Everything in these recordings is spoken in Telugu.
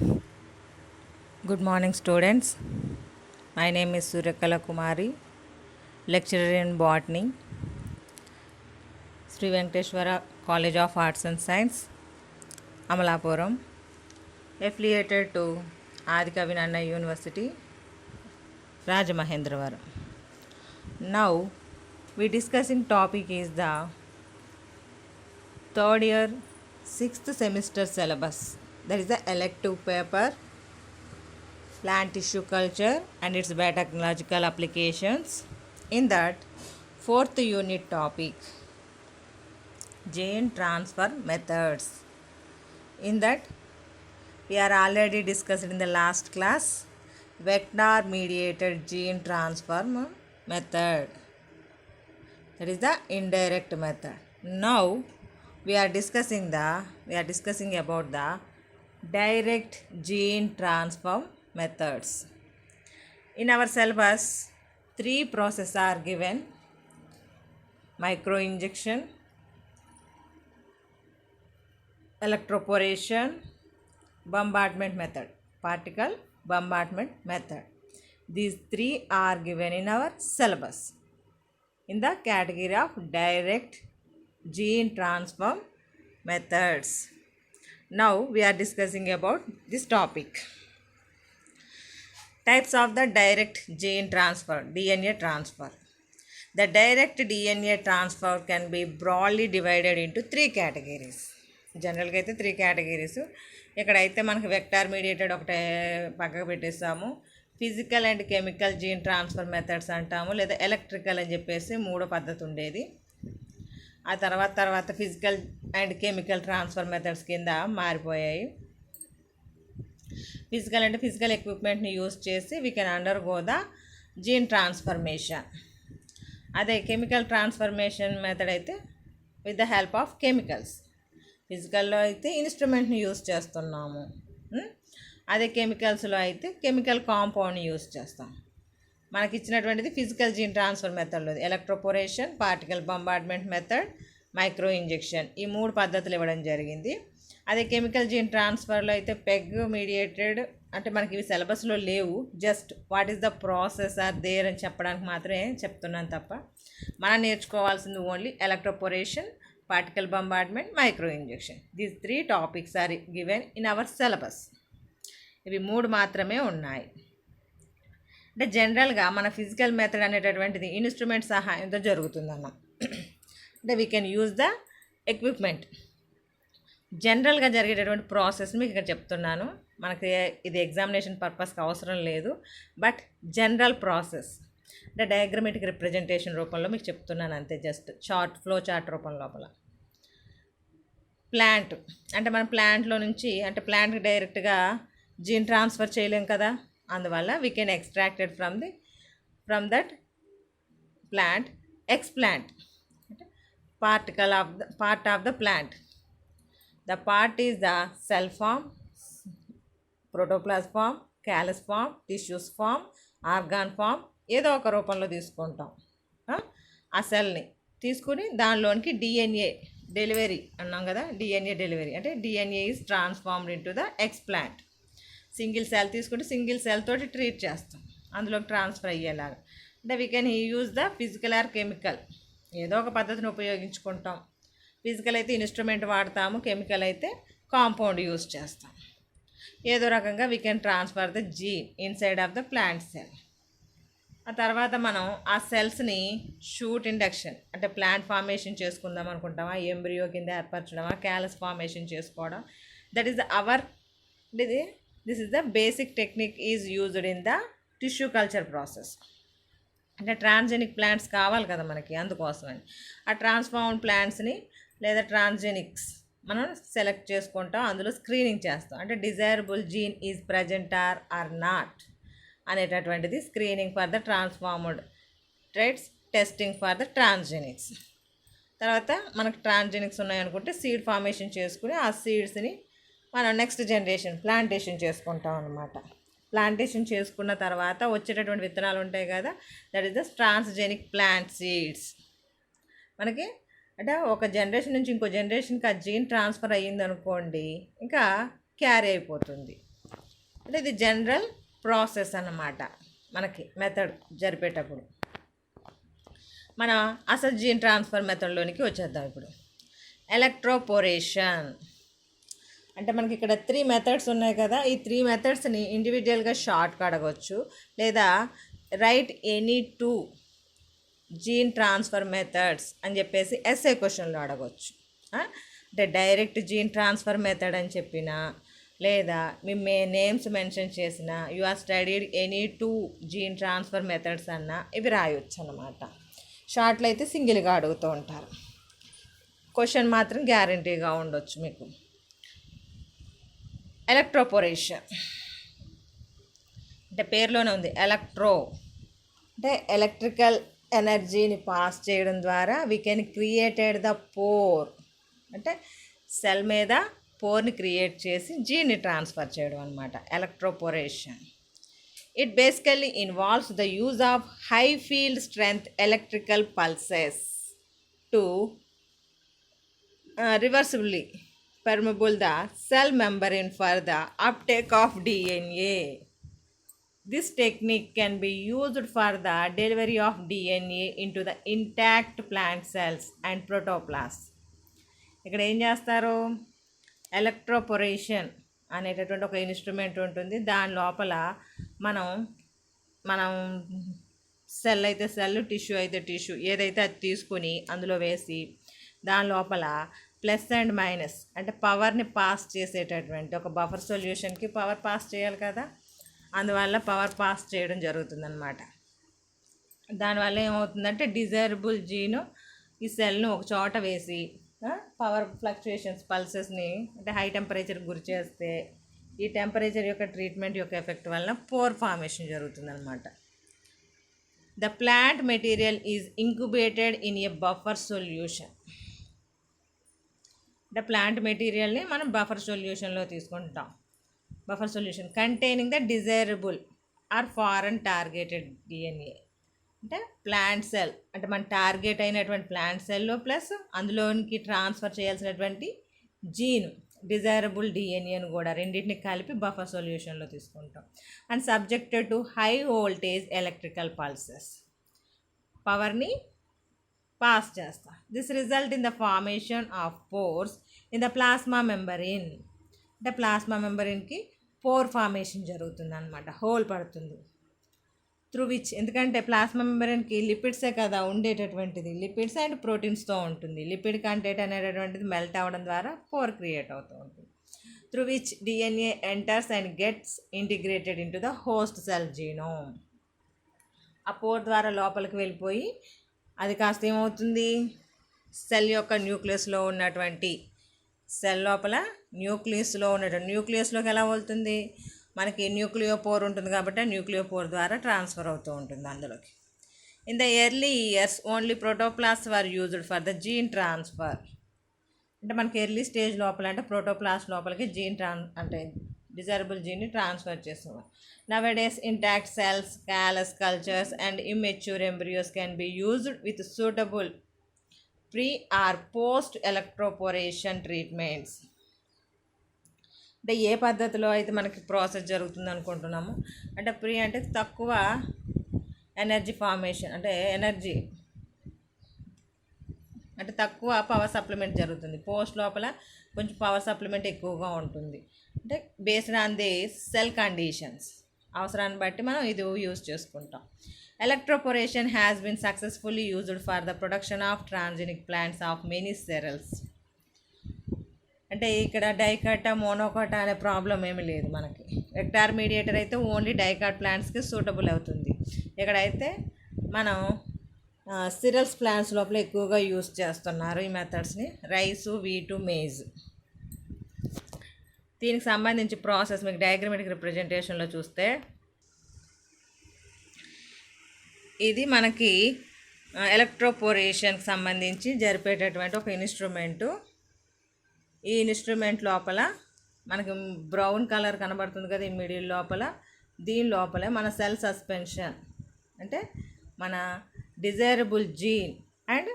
Good morning, students. My name is Suryakala Kumari, lecturer in botany, Sri Venkateshwara College of Arts and Science, Amalapuram, affiliated to Adikavinana University, Rajamahendravaram. Now, we discussing topic is the third year 6th semester syllabus. That is the elective paper plant tissue culture and its biotechnological applications. In that, fourth unit topic, gene transfer methods. In that, we are already discussed in the last class vector mediated gene transfer method. That is the indirect method. Now we are discussing about the direct gene transfer methods. In our syllabus, 3 processes are given: microinjection, electroporation, bombardment method, particle bombardment method. These 3 are given in our syllabus in the category of direct gene transfer methods. Now we are discussing about this topic. Types of the direct gene transfer, DNA transfer. The direct DNA transfer can be broadly divided into 3 categories. జనరల్గా అయితే 3 కేటగిరీస్. ఇక్కడైతే మనకు వెక్టార్ మీడియేటెడ్ ఒకటే పక్కకు పెట్టేస్తాము. Physical and chemical gene transfer methods అంటాము, లేదా ఎలక్ట్రికల్ అని చెప్పేసి 3వ పద్ధతి ఉండేది. ఆ తర్వాత physical and chemical transfer methods కింద మారిపోయాయి. ఫిజికల్ అంటే ఫిజికల్ ఎక్విప్మెంట్ని యూజ్ చేసి we can undergo the gene transformation. అదే కెమికల్ ట్రాన్స్ఫర్మేషన్ మెథడ్ అయితే with the help of chemicals. ఫిజికల్లో అయితే ఇన్స్ట్రుమెంట్ని యూజ్ చేస్తున్నాము, అదే కెమికల్స్లో అయితే కెమికల్ కాంపౌండ్ని యూజ్ చేస్తాం. మనకి ఇచ్చినటువంటిది ఫిజికల్ జీన్ ట్రాన్స్ఫర్ మెథడ్లో electroporation, particle bombardment method, micro injection, ఈ 3 పద్ధతులు ఇవ్వడం జరిగింది. అదే కెమికల్ జీన్ ట్రాన్స్ఫర్లో అయితే పెగ్ మీడియేటెడ్, అంటే మనకి ఇవి సిలబస్లో లేవు, just what is the process are there అని చెప్పడానికి మాత్రమే చెప్తున్నాను తప్ప మనం నేర్చుకోవాల్సింది only electroporation, particle bombardment, micro injection. These 3 topics are given in our syllabus. ఇవి 3 మాత్రమే ఉన్నాయి. అంటే జనరల్గా మన ఫిజికల్ మెథడ్ అనేటటువంటిది ఇన్స్ట్రుమెంట్ సహాయంతో జరుగుతుందన్న. అంటే we can use the equipment. జనరల్గా జరిగేటటువంటి ప్రాసెస్ మీకు ఇక్కడ చెప్తున్నాను. మనకి ఇది ఎగ్జామినేషన్ పర్పస్కి అవసరం లేదు, బట్ జనరల్ ప్రాసెస్ అంటే డయాగ్రమెటిక్ రిప్రజెంటేషన్ రూపంలో మీకు చెప్తున్నాను అంతే, జస్ట్ ఫ్లో చార్ట్ రూపం లోపల. ప్లాంట్ అంటే మన ప్లాంట్లో నుంచి, అంటే ప్లాంట్కి డైరెక్ట్గా జీన్ ట్రాన్స్ఫర్ చేయలేం కదా, అందువల్ల we can extracted from that plant explant, అంటే part of the plant. The part is the cell form, protoplasm form, callus form, tissues form, organ form, ఏదో ఒక రూపంలో తీసుకుంటాం. ఆ సెల్ని తీసుకుని దానిలోనికి డిఎన్ఏ డెలివరీ అన్నాం కదా, డిఎన్ఏ డెలివరీ అంటే DNA is transformed into the explant. Single cell తీసుకుంటే సింగిల్ సెల్ తోటి ట్రీట్ చేస్తాం, అందులోకి ట్రాన్స్ఫర్ అయ్యేలాగా. అంటే we can use the physical or chemical, ఏదో ఒక పద్ధతిని ఉపయోగించుకుంటాం. ఫిజికల్ అయితే ఇన్స్ట్రుమెంట్ వాడతాము, కెమికల్ అయితే కాంపౌండ్ యూజ్ చేస్తాం. ఏదో రకంగా we can transfer the gene inside of the plant cell. ఆ తర్వాత మనం ఆ సెల్స్ని షూట్ ఇండక్షన్, అంటే ప్లాంట్ ఫార్మేషన్ చేసుకుందాం అనుకుంటామా, ఎంబ్రియో కింద ఏర్పరచడమా, క్యాలస్ ఫార్మేషన్ చేసుకోవడం. That is our this is the basic technique is used in the tissue culture process. అంటే ట్రాన్స్జెనిక్ ప్లాంట్స్ కావాలి కదా మనకి, అందుకోసమని ఆ ట్రాన్స్ఫార్మ్డ్ ప్లాంట్స్ని లేదా ట్రాన్స్జెనిక్స్ మనం సెలెక్ట్ చేసుకుంటాం, అందులో స్క్రీనింగ్ చేస్తాం. అంటే desirable gene is present or not అనేటటువంటిది screening for the transformed traits, testing for the transgenics. తర్వాత మనకు ట్రాన్స్జెనిక్స్ ఉన్నాయనుకుంటే సీడ్ ఫార్మేషన్ చేసుకుని ఆ సీడ్స్ని మనం నెక్స్ట్ జనరేషన్ ప్లాంటేషన్ చేసుకుంటాం అన్నమాట. ప్లాంటేషన్ చేసుకున్న తర్వాత వచ్చేటటువంటి విత్తనాలు ఉంటాయి కదా, that is the transgenic plant seeds. మనకి అంటే ఒక జనరేషన్ నుంచి ఇంకో జనరేషన్కి ఆ జీన్ ట్రాన్స్ఫర్ అయ్యింది అనుకోండి, ఇంకా క్యారీ అయిపోతుంది. అంటే ఇది జనరల్ ప్రాసెస్ అన్నమాట. మనకి మెథడ్ జరిపేటప్పుడు మన అసలు జీన్ ట్రాన్స్ఫర్ మెథడ్లోనికి వచ్చేద్దాం. ఇప్పుడు ఎలక్ట్రోపోరేషన్ అంటే మనకి ఇక్కడ 3 మెథడ్స్ ఉన్నాయి కదా. ఈ 3 మెథడ్స్ని ఇండివిజువల్గా షార్ట్గా అడగవచ్చు, లేదా write any 2 gene transfer methods అని చెప్పేసి ఎస్ఏ క్వశ్చన్లో అడగవచ్చు. అంటే డైరెక్ట్ జీన్ ట్రాన్స్ఫర్ మెథడ్ అని చెప్పినా, లేదా మీ నేమ్స్ మెన్షన్ చేసిన you are studied any 2 gene transfer methods అన్నా ఇవి రాయొచ్చు అన్నమాట. షార్ట్లో అయితే సింగిల్గా అడుగుతూ ఉంటారు. క్వశ్చన్ మాత్రం గ్యారంటీగా ఉండొచ్చు మీకు. ఎలక్ట్రోపోరేషన్ అంటే పేరులోనే ఉంది, ఎలక్ట్రో అంటే ఎలక్ట్రికల్ ఎనర్జీని పాస్ చేయడం ద్వారా we can created the pour, అంటే సెల్ మీద పోర్ని క్రియేట్ చేసి జీన్ని ట్రాన్స్ఫర్ చేయడం అనమాట electroporation. It basically involves the use of high field strength electrical pulses to reversibly permeable the cell membrane for the uptake of DNA. This technique can be used for the delivery of DNA into the intact plant cells and protoplasm. ఇక్కడ ఏం చేస్తారు, ఎలక్ట్రోపోరేషన్ అనేటటువంటి ఒక ఇన్స్ట్రుమెంట్ ఉంటుంది. దాని లోపల మనం సెల్ అయితే సెల్, టిష్యూ అయితే టిష్యూ, ఏదైతే అది తీసుకుని అందులో వేసి దాని లోపల ప్లస్ అండ్ మైనస్ అంటే పవర్ని పాస్ చేసేటటువంటి ఒక బఫర్ సొల్యూషన్కి పవర్ పాస్ చేయాలి కదా, అందువల్ల పవర్ పాస్ చేయడం జరుగుతుందన్నమాట. దానివల్ల ఏమవుతుందంటే డిజైరబుల్ జీను ఈ సెల్ను ఒక చోట వేసి పవర్ ఫ్లక్చుయేషన్స్ పల్సెస్ని అంటే హై టెంపరేచర్కి గురి చేస్తే ఈ టెంపరేచర్ యొక్క ట్రీట్మెంట్ యొక్క ఎఫెక్ట్ వలన పోర్ ఫార్మేషన్ జరుగుతుందన్నమాట. The plant material is incubated in a buffer solution. అంటే ప్లాంట్ మెటీరియల్ని మనం బఫర్ సొల్యూషన్లో తీసుకుంటాం. Buffer solution containing the desirable or foreign targeted DNA అంటే ప్లాంట్ సెల్ అంటే మన టార్గెట్ అయినటువంటి ప్లాంట్ సెల్లో ప్లస్ అందులోనికి ట్రాన్స్ఫర్ చేయాల్సినటువంటి జీన్ డిజైరబుల్ డిఎన్ఏను కూడా రెండింటిని కలిపి బఫర్ సొల్యూషన్లో తీసుకుంటాం. And subjected to high voltage electrical pulses పవర్ని పాస్ చేస్తా. This result in the formation of pores in the plasma membrane అంటే ప్లాస్మా మెంబరీన్కి పోర్ ఫార్మేషన్ జరుగుతుంది అనమాట, హోల్ పడుతుంది. త్రూ విచ్ ఎందుకంటే ప్లాస్మా మెంబరీన్కి లిపిడ్సే కదా ఉండేటటువంటిది, లిపిడ్స్ అండ్ ప్రోటీన్స్తో ఉంటుంది. లిపిడ్ కంటెంట్ అనేటటువంటిది మెల్ట్ అవ్వడం ద్వారా పోర్ క్రియేట్ అవుతూ ఉంటుంది. Through which DNA enters and gets integrated in to the host cell genome. ఆ పోర్ ద్వారా లోపలికి వెళ్ళిపోయి అది కాస్త ఏమవుతుంది, సెల్ యొక్క న్యూక్లియస్లో ఉన్నటువంటి సెల్ లోపల న్యూక్లియస్లోకి ఎలా వెళ్తుంది, మనకి న్యూక్లియోపోర్ ఉంటుంది కాబట్టి న్యూక్లియోపోర్ ద్వారా ట్రాన్స్ఫర్ అవుతూ ఉంటుంది అందులోకి. In the early years only protoplast were used for the gene transfer అంటే మనకి ఎర్లీ స్టేజ్ లోపల అంటే ప్రోటోప్లాస్ట్ లోపలికి అంటే డిజైరబుల్ జీన్ని ట్రాన్స్ఫర్ చేస్తున్నాం. Nowadays, intact cells, callus cultures, and immature embryos can be used with suitable pre- or post-electroporation treatments. అంటే ఏ పద్ధతిలో అయితే మనకి ప్రాసెస్ జరుగుతుంది అనుకుంటున్నాము అంటే ప్రీ అంటే తక్కువ ఎనర్జీ ఫార్మేషన్ అంటే ఎనర్జీ అంటే తక్కువ పవర్ సప్లిమెంట్ జరుగుతుంది. పోస్ట్ లోపల కొంచెం పవర్ సప్లిమెంట్ ఎక్కువగా ఉంటుంది. అంటే based on the cell conditions అవసరాన్ని బట్టి మనం ఇది యూజ్ చేసుకుంటాం. Electroporation has been successfully used for the production of transgenic plants of many cereals. అంటే ఇక్కడ డైకట్ మోనోకట్ అనే ప్రాబ్లం ఏమీ లేదు మనకి. వెక్టార్ మీడియేటర్ అయితే ఓన్లీ డైకాట్ ప్లాంట్స్కి సూటబుల్ అవుతుంది. ఇక్కడైతే మనం సిరల్స్ ప్లాంట్స్ లోపల ఎక్కువగా యూజ్ చేస్తున్నారు ఈ మెథడ్స్ని, రైసు, వీటు, మేజ్. దీనికి సంబంధించి ప్రాసెస్ మీకు డయాగ్రమాటిక్ రిప్రజెంటేషన్లో చూస్తే ఇది మనకి ఎలక్ట్రోపోరేషన్కి సంబంధించి జరిపేటటువంటి ఒక ఇన్స్ట్రుమెంటు. ఈ ఇన్స్ట్రుమెంట్ లోపల మనకి బ్రౌన్ కలర్ కనబడుతుంది కదా ఈ మిడిల్ లోపల, దీని లోపలే మన సెల్ సస్పెన్షన్ అంటే మన desirable gene and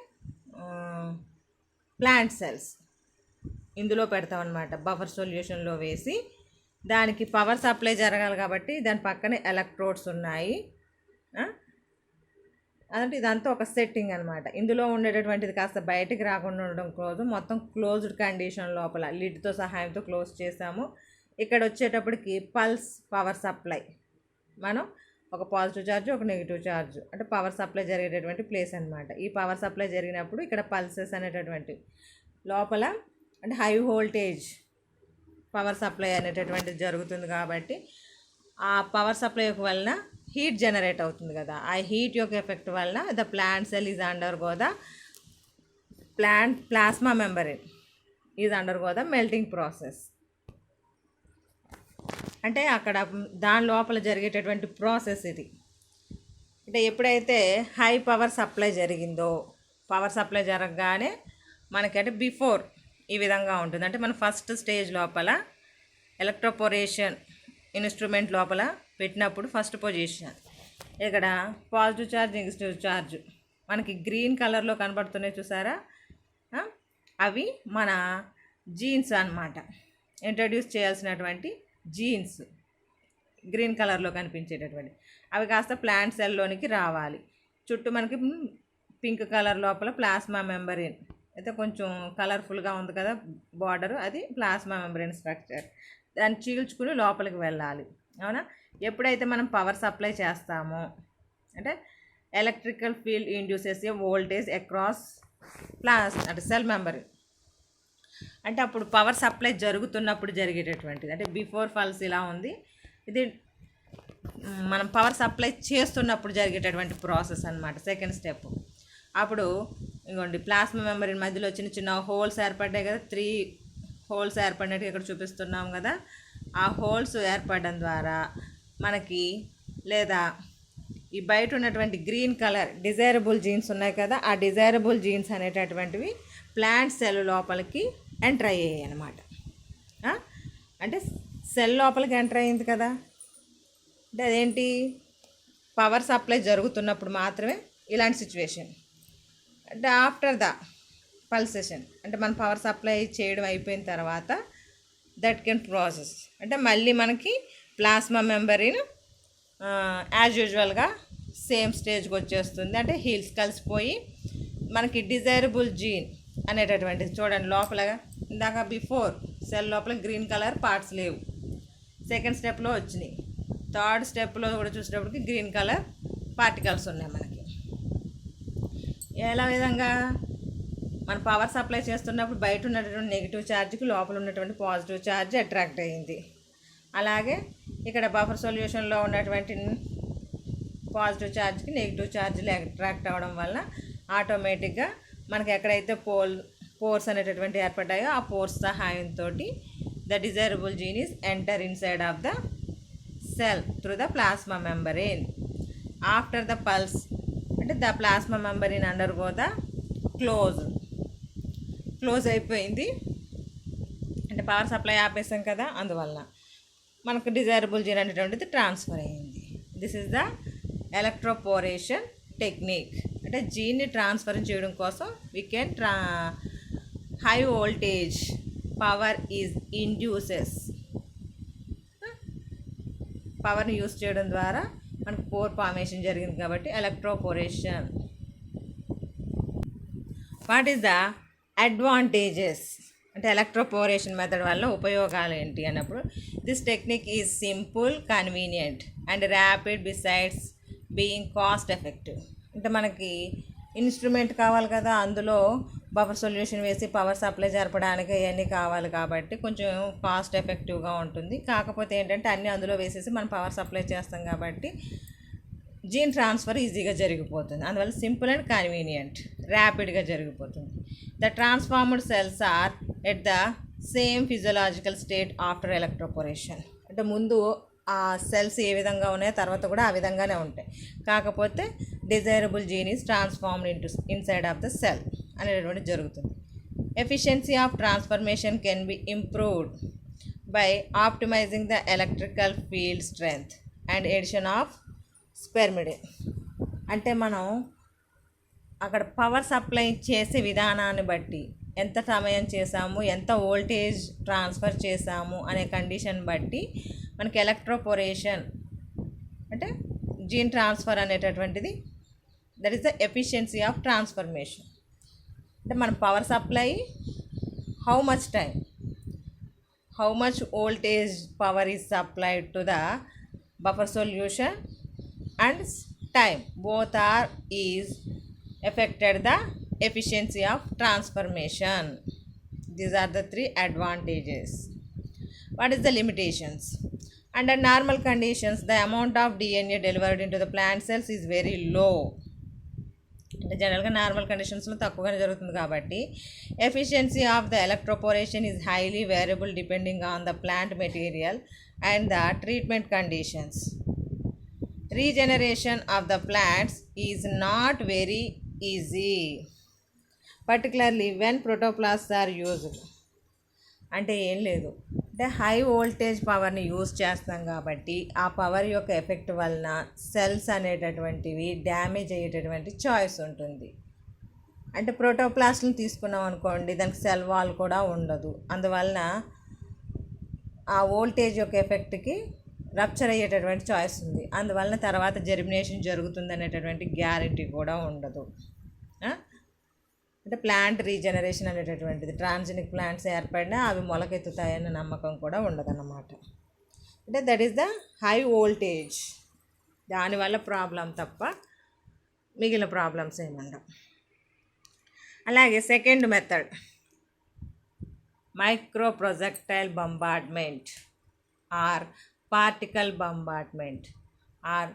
plant cells ఇందులో పెడతామన్నమాట. బఫర్ సొల్యూషన్లో వేసి దానికి పవర్ సప్లై జరగాలి కాబట్టి దాని పక్కనే ఎలక్ట్రోడ్స్ ఉన్నాయి. అంటే ఇదంతా ఒక సెట్టింగ్ అనమాట. ఇందులో ఉండేటటువంటిది కాస్త బయటికి రాకుండా ఉండడం కోసం మొత్తం క్లోజ్డ్ కండిషన్ లోపల లిడ్తో సహాయంతో క్లోజ్ చేసాము. ఇక్కడ వచ్చేటప్పటికి పల్స్ పవర్ సప్లై, మనం ఒక పాజిటివ్ ఛార్జ్ ఒక నెగిటివ్ ఛార్జ్ అంటే పవర్ సప్లై జరిగేటటువంటి ప్లేస్ అనమాట. ఈ పవర్ సప్లై జరిగినప్పుడు ఇక్కడ పల్సెస్ అనేటటువంటి లోపల అంటే హై వోల్టేజ్ పవర్ సప్లై అనేటటువంటిది జరుగుతుంది కాబట్టి ఆ పవర్ సప్లై వలన హీట్ జనరేట్ అవుతుంది కదా. ఆ హీట్ యొక్క ఎఫెక్ట్ వలన the plant cell is undergo the plasma membrane is undergo the melting process. అంటే అక్కడ దాని లోపల జరిగేటటువంటి ప్రాసెస్ ఇది. అంటే ఎప్పుడైతే హై పవర్ సప్లై జరిగిందో, పవర్ సప్లై జరగగానే మనకంటే బిఫోర్ ఈ విధంగా ఉంటుంది. అంటే మన ఫస్ట్ స్టేజ్ లోపల ఎలక్ట్రోపోరేషన్ ఇన్స్ట్రుమెంట్ లోపల పెట్టినప్పుడు ఫస్ట్ పొజిషన్ ఇక్కడ పాజిటివ్ ఛార్జ్ నెగిటివ్ ఛార్జ్ మనకి గ్రీన్ కలర్లో కనబడుతున్నాయి చూసారా, అవి మన జీన్స్ అన్నమాట. ఇంట్రడ్యూస్ చేయాల్సినటువంటి జీన్స్ గ్రీన్ కలర్లో కనిపించేటటువంటి అవి కాస్త ప్లాంట్ సెల్లోనికి రావాలి. చుట్టూ మనకి పింక్ కలర్ లోపల ప్లాస్మా మెంబ్రేన్ అయితే కొంచెం కలర్ఫుల్గా ఉంది కదా బార్డరు, అది ప్లాస్మా మెంబ్రేన్ స్ట్రక్చర్. దాన్ని చీల్చుకుని లోపలికి వెళ్ళాలి. అవునా? ఎప్పుడైతే మనం పవర్ సప్లై చేస్తామో అంటే ఎలక్ట్రికల్ ఫీల్డ్ ఇండ్యూసెస్ ఏ వోల్టేజ్ అక్రాస్ అంటే సెల్ మెంబ్రేన్. అంటే అప్పుడు పవర్ సప్లై జరుగుతున్నప్పుడు జరిగేటటువంటిది అంటే బిఫోర్ పల్స్ ఇలా ఉంది, ఇది మనం పవర్ సప్లై చేస్తున్నప్పుడు జరిగేటటువంటి ప్రాసెస్ అనమాట. సెకండ్ స్టెప్ అప్పుడు ఇంకోండి ప్లాస్మా మెంబ్రేన్ మధ్యలో చిన్న చిన్న హోల్స్ ఏర్పడ్డాయి కదా, 3 హోల్స్ ఏర్పడినట్టు ఇక్కడ చూపిస్తున్నాం కదా. ఆ హోల్స్ ఏర్పడడం ద్వారా మనకి లేదా ఈ బయట ఉన్నటువంటి గ్రీన్ కలర్ డిజైరబుల్ జీన్స్ ఉన్నాయి కదా, ఆ డిజైరబుల్ జీన్స్ అనేటటువంటివి ప్లాంట్ సెల్ లోపలికి ఎంటర్ అయ్యాయి అన్నమాట. అంటే సెల్ లోపలికి ఎంటర్ అయ్యింది కదా, అంటే అదేంటి పవర్ సప్లై జరుగుతున్నప్పుడు మాత్రమే ఇలాంటి సిచ్యువేషన్. అంటే ఆఫ్టర్ ద పల్సేషన్ అంటే మన పవర్ సప్లై చేయడం అయిపోయిన తర్వాత దట్ కెన్ ప్రాసెస్ అంటే మళ్ళీ మనకి ప్లాస్మా మెంబ్రేన్ యాజ్ యూజువల్గా సేమ్ స్టేజ్కి వచ్చేస్తుంది. అంటే హీల్స్ కలిసిపోయి మనకి డిజైరబుల్ జీన్ అనేటటువంటిది చూడండి లోపల ఇందాక బిఫోర్ సెల్ లోపల గ్రీన్ కలర్ పార్ట్స్ లేవు, సెకండ్ స్టెప్లో వచ్చినాయి. థర్డ్ స్టెప్లో కూడా చూసేటప్పటికి గ్రీన్ కలర్ పార్టికల్స్ ఉన్నాయి మనకి. ఎలా విధంగా మన పవర్ సప్లై చేస్తున్నప్పుడు బయట ఉన్నటువంటి నెగిటివ్ ఛార్జ్కి లోపల ఉన్నటువంటి పాజిటివ్ ఛార్జ్ అట్రాక్ట్ అయ్యింది. అలాగే ఇక్కడ బఫర్ సొల్యూషన్లో ఉన్నటువంటి పాజిటివ్ ఛార్జ్కి నెగిటివ్ ఛార్జ్లు అట్రాక్ట్ అవ్వడం వల్ల ఆటోమేటిక్గా మనకి ఎక్కడైతే పోర్స్ అనేటటువంటి ఏర్పడ్డాయో ఆ పోర్స్ సహాయంతో the desirable gene is enter inside of the cell through the plasma membrane. After the pulse అంటే the plasma membrane undergo the close అయిపోయింది. అంటే పవర్ సప్లై ఆపేసాం కదా, అందువల్ల మనకు డిజైరబుల్ జీన్ అనేటువంటిది ట్రాన్స్ఫర్ అయ్యింది. This is the electroporation technique. అంటే జీన్ని ట్రాన్స్ఫర్ చేయడం కోసం we can high voltage power is induces పవర్ని యూస్ చేయడం ద్వారా మనకు పోర్ ఫార్మేషన్ జరిగింది కాబట్టి electroporation. What is the advantages అంటే ఎలక్ట్రోపోరేషన్ మెథడ్ వల్ల ఉపయోగాలు ఏంటి అన్నప్పుడు this technique is simple, convenient and rapid besides being cost effective. అంటే మనకి ఇన్స్ట్రుమెంట్ కావాలి కదా, అందులో బఫర్ సొల్యూషన్ వేసి పవర్ సప్లై జరపడానికి ఇవన్నీ కావాలి కాబట్టి కొంచెం కాస్ట్ ఎఫెక్టివ్గా ఉంటుంది. కాకపోతే ఏంటంటే అన్నీ అందులో వేసేసి మనం పవర్ సప్లై చేస్తాం కాబట్టి జీన్ ట్రాన్స్ఫర్ ఈజీగా జరిగిపోతుంది. అందువల్ల సింపుల్ అండ్ కన్వీనియంట్, ర్యాపిడ్గా జరిగిపోతుంది. The transformed cells are at the same physiological state after electroporation. అంటే ముందు ఆ సెల్స్ ఏ విధంగా ఉన్నాయో తర్వాత కూడా ఆ విధంగానే ఉంటాయి, కాకపోతే desirable gene is transformed inside of the cell అనేటువంటి జరుగుతుంది. Efficiency of transformation can be improved by optimizing the electrical field strength and addition of spermidine. అంటే మనం అక్కడ పవర్ సప్లై చేసే విధానాన్ని బట్టి ఎంత సమయం చేసాము, ఎంత వోల్టేజ్ ట్రాన్స్ఫర్ చేసాము అనే కండిషన్ బట్టి మనకి ఎలక్ట్రోపోరేషన్ అంటే జీన్ ట్రాన్స్ఫర్ అనేటటువంటిది, that is the efficiency of transformation. అంటే మన power supply how much time, how much voltage power is supplied to the buffer solution and time, both are is affected the efficiency of transformation. These are the three advantages. What is the limitations? Under normal conditions, the amount of DNA delivered into the plant cells is very low. అంటే జనరల్గా నార్మల్ కండిషన్స్లో తక్కువగానే జరుగుతుంది కాబట్టి efficiency of the electroporation is highly variable depending on the plant material and the treatment conditions. Regeneration of the plants is not very easy, particularly when protoplast are used. అంటే ఏం లేదు, అంటే హై వోల్టేజ్ పవర్ని యూజ్ చేస్తాం కాబట్టి ఆ పవర్ యొక్క ఎఫెక్ట్ వలన సెల్స్ అనేటటువంటివి డ్యామేజ్ అయ్యేటటువంటి చాయిస్ ఉంటుంది. అంటే ప్రోటోప్లాస్ట్ని తీసుకున్నాం అనుకోండి, దానికి సెల్ వాల్ కూడా ఉండదు, అందువలన ఆ వోల్టేజ్ యొక్క ఎఫెక్ట్కి రప్చర్ అయ్యేటటువంటి చాయిస్ ఉంది, అందువలన తర్వాత జెర్మినేషన్ జరుగుతుంది అనేటటువంటి గ్యారంటీ కూడా ఉండదు. అంటే ప్లాంట్ రీజనరేషన్ అనేటటువంటిది, ట్రాన్స్జెనిక్ ప్లాంట్స్ ఏర్పడినా అవి మొలకెత్తుతాయన్న నమ్మకం కూడా ఉండదన్నమాట. అంటే that is the high voltage, దానివల్ల ప్రాబ్లం తప్ప మిగిలిన ప్రాబ్లమ్స్ ఏముండవు. అలాగే second method micro projectile bombardment or particle bombardment or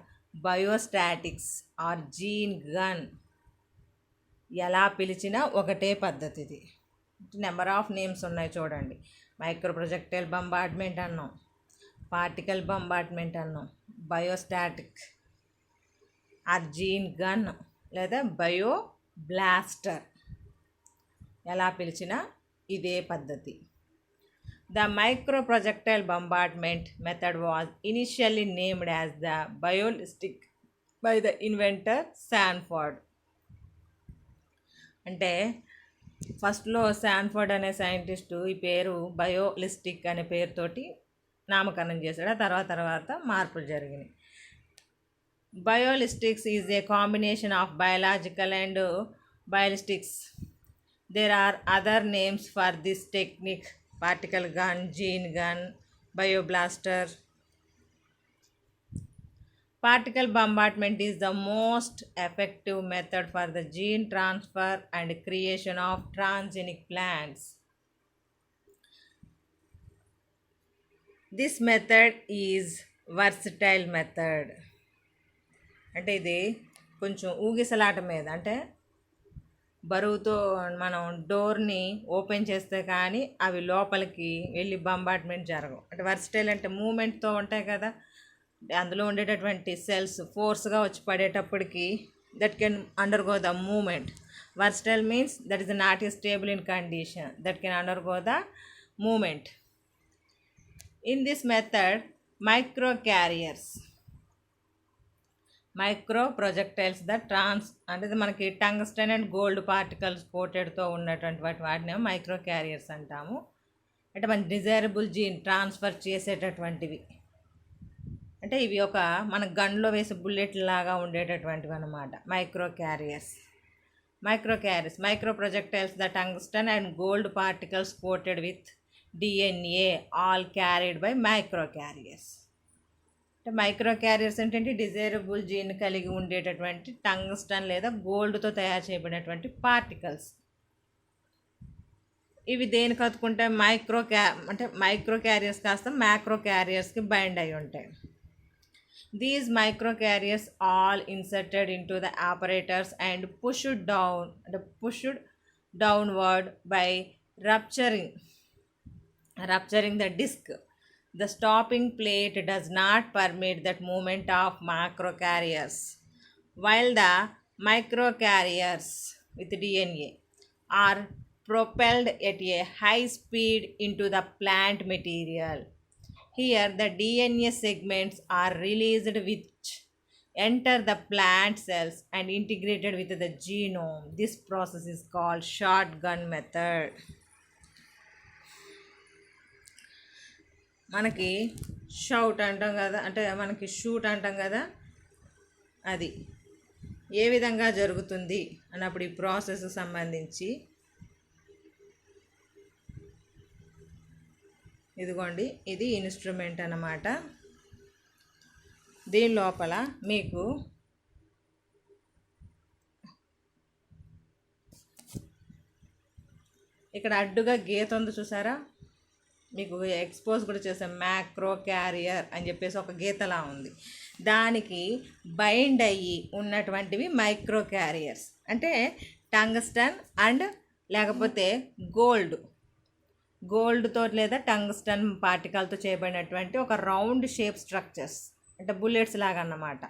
biostatics or gene gun. ఎలా పిలిచినా ఒకటే పద్ధతి ఇది. నెంబర్ ఆఫ్ నేమ్స్ ఉన్నాయి చూడండి. మైక్రో ప్రొజెక్టైల్ బంబార్డ్మెంట్ అన్నాం, పార్టికల్ బంబార్డ్మెంట్ అన్నాం, బయోస్టాటిక్ ఆర్ జీన్ గన్ లేదా బయో బ్లాస్టర్, ఎలా పిలిచినా ఇదే పద్ధతి. The micro projectile bombardment method was initially named as the biolistic by the inventor Sanford. అంటే ఫస్ట్లో శాన్ఫోర్డ్ అనే సైంటిస్టు ఈ పేరు బయోలిస్టిక్ అనే పేరుతోటి నామకరణం చేశాడు, ఆ తర్వాత మార్పులు జరిగినాయి. Biolistics is a combination of biological and biolistics. There are other names for this technique: particle gun, gene gun, bioblaster. Particle bombardment is the most effective method for the gene transfer and creation of transgenic plants. This method is versatile method. అంటే ఇది కొంచెం ఊగిసలాట మీద, అంటే బరువుతో మనం డోర్ని ఓపెన్ చేస్తే కానీ అవి లోపలికి వెళ్ళి బంబార్డ్మెంట్ జరగవు. అంటే వర్సటైల్ అంటే మూమెంట్తో ఉంటాయి కదా, అందులో ఉండేటటువంటి సెల్స్ ఫోర్స్గా వచ్చి పడేటప్పటికి that can undergo the movement. Versatile means that is not a stable in condition, that can undergo the movement. In this method micro carriers, micro projectiles the అంటే మనకి టంగ్స్టన్ అండ్ గోల్డ్ పార్టికల్స్ కోటెడ్తో ఉన్నటువంటి వాటిని మైక్రో క్యారియర్స్ అంటాము. అంటే మన డిజైరబుల్ జీన్ ట్రాన్స్ఫర్ చేసేటటువంటివి. అంటే ఇవి ఒక మన గన్లో వేసే బుల్లెట్ లాగా ఉండేటటువంటివి అన్నమాట micro carriers. Micro projectiles the tungsten and gold particles coated with DNA all carried by micro carriers. అంటే మైక్రో క్యారియర్స్ ఏంటంటే డిజైరబుల్ జీన్ కలిగి ఉండేటటువంటి టంగ్స్టన్ లేదా గోల్డ్తో తయారు చేయబడినటువంటి పార్టికల్స్. ఇవి దేనికి అతుకుంటే మైక్రో క్యారియర్స్ కాస్త మ్యాక్రో క్యారియర్స్కి బైండ్ అయి ఉంటాయి. These microcarriers all inserted into the apparatus and pushed downward by rupturing the disc. The stopping plate does not permit that movement of macrocarriers, while the microcarriers with DNA are propelled at a high speed into the plant material. Here the DNA segments are released which enter the plant cells and integrated with the genome. This process is called shotgun method. మనకి షౌట్ అంటాం కదా, అంటే మనకి షూట్ అంటాం కదా, అది ఏ విధంగా జరుగుతుంది అన్నప్పుడు ఈ ప్రాసెస్ సంబంధించి ఇదిగోండి, ఇది ఇన్స్ట్రుమెంట్ అన్నమాట. దీని లోపల మీకు ఇక్కడ అడ్డుగా గీత ఉంది చూసారా, మీకు ఎక్స్పోజ్ కూడా చేసాం. మ్యాక్రో క్యారియర్ అని చెప్పేసి ఒక గీతలా ఉంది. దానికి బైండ్ అయ్యి ఉన్నటువంటివి మైక్రో క్యారియర్స్. అంటే టంగ్స్టన్ అండ్ లేకపోతే గోల్డ్తో లేదా టంగ్స్టన్ పార్టికల్తో చేయబడినటువంటి ఒక రౌండ్ షేప్ స్ట్రక్చర్స్, అంటే బుల్లెట్స్ లాగా అన్నమాట.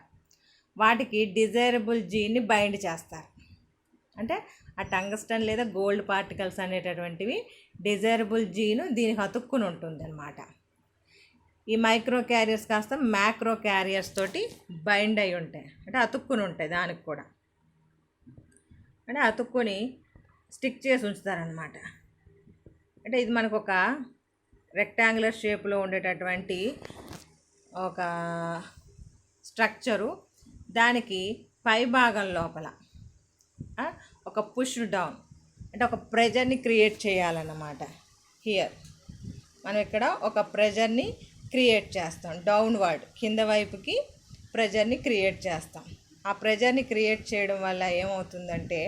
వాటికి డిజైరబుల్ జీన్ని బైండ్ చేస్తారు. అంటే ఆ టంగ్స్టన్ లేదా గోల్డ్ పార్టికల్స్ అనేటటువంటివి డిజైరబుల్ జీను దీనికి అతుక్కుని ఉంటుంది అన్నమాట. ఈ మైక్రో క్యారియర్స్ కాస్త మ్యాక్రో క్యారియర్స్ తోటి బైండ్ అయి ఉంటాయి, అంటే అతుక్కుని ఉంటాయి. దానికి కూడా అంటే అతుక్కుని స్టిక్ చేసి ఉంచుతారనమాట. అంటే ఇది మనకు ఒక రెక్టాంగులర్ షేప్లో ఉండేటటువంటి ఒక స్ట్రక్చరు. దానికి పై భాగం లోపల ఒక పుష్ డౌన్, అంటే ఒక ప్రెజర్ని క్రియేట్ చేయాలన్నమాట. హియర్ మనం ఇక్కడ ఒక ప్రెజర్ని క్రియేట్ చేస్తాం, డౌన్వర్డ్ కింద వైపుకి ప్రెజర్ని క్రియేట్ చేస్తాం. ఆ ప్రెజర్ని క్రియేట్ చేయడం వల్ల ఏమవుతుందంటే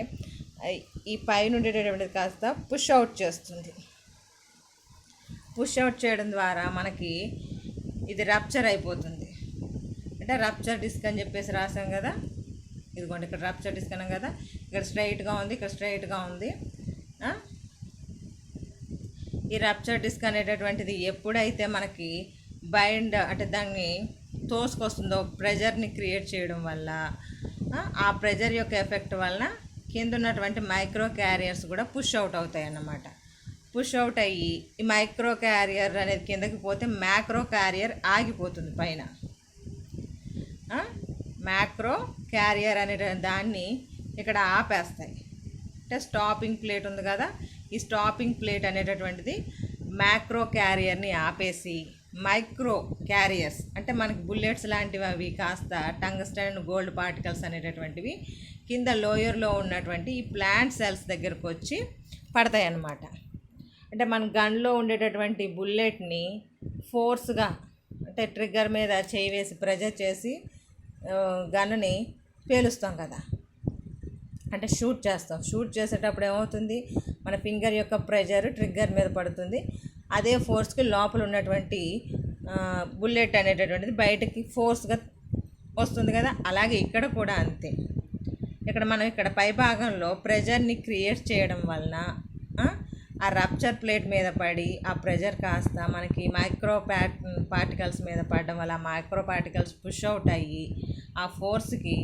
ఈ పైన ఉండేటటువంటిది కాస్త పుష్ అవుట్ చేస్తుంది. పుష్ అవుట్ చేయడం ద్వారా మనకి ఇది రప్చర్ అయిపోతుంది. అంటే రప్చర్ డిస్క్ అని చెప్పేసి రాసాం కదా, ఇదిగోండి ఇక్కడ రప్చర్ డిస్క్ అన్నాం కదా, ఇక్కడ స్ట్రైట్గా ఉంది, ఇక్కడ స్ట్రైట్గా ఉంది. ఈ రప్చర్ డిస్క్ అనేటటువంటిది ఎప్పుడైతే మనకి బైండ్ అంటే దాన్ని తోసుకొస్తుందో ప్రెజర్ని క్రియేట్ చేయడం వల్ల, ఆ ప్రెజర్ యొక్క ఎఫెక్ట్ వలన కింద ఉన్నటువంటి మైక్రో క్యారియర్స్ కూడా పుష్ అవుట్ అవుతాయి అన్నమాట. పుష్ అవుట్ అయ్యి ఈ మైక్రో క్యారియర్ అనేది కిందకి పోతే మ్యాక్రో క్యారియర్ ఆగిపోతుంది పైన. మ్యాక్రో క్యారియర్ అనే దాన్ని ఇక్కడ ఆపేస్తాయి. అంటే స్టాపింగ్ ప్లేట్ ఉంది కదా, ఈ స్టాపింగ్ ప్లేట్ అనేటటువంటిది మ్యాక్రో క్యారియర్ని ఆపేసి మైక్రో క్యారియర్స్, అంటే మనకి బుల్లెట్స్ లాంటివి అవి కాస్త టంగ్స్టన్ గోల్డ్ పార్టికల్స్ అనేటటువంటివి కింద లోయర్లో ఉన్నటువంటి ఈ ప్లాంట్ సెల్స్ దగ్గరకు వచ్చి పడతాయి అన్నమాట. అంటే మన గన్లో ఉండేటటువంటి బుల్లెట్ని ఫోర్స్గా, అంటే ట్రిగ్గర్ మీద చేయి వేసి ప్రెజర్ చేసి గన్నుని పేలుస్తాం కదా, అంటే షూట్ చేస్తాం. షూట్ చేసేటప్పుడు ఏమవుతుంది, మన ఫింగర్ యొక్క ప్రెజర్ ట్రిగ్గర్ మీద పడుతుంది. అదే ఫోర్స్కి లోపల ఉన్నటువంటి బుల్లెట్ అనేటటువంటిది బయటకి ఫోర్స్గా వస్తుంది కదా. అలాగే ఇక్కడ కూడా అంతే. ఇక్కడ మనం ఇక్కడ పై భాగంలో ప్రెజర్ని క్రియేట్ చేయడం వలన ఆ రప్చర్ ప్లేట్ మీద పడి ఆ ప్రెజర్ కాస్త మనకి మైక్రో పార్టికల్స్ మీద పడడం వల్ల మైక్రో పార్టికల్స్ పుష్ అవుట్ అయ్యి ఆ ఫోర్స్కి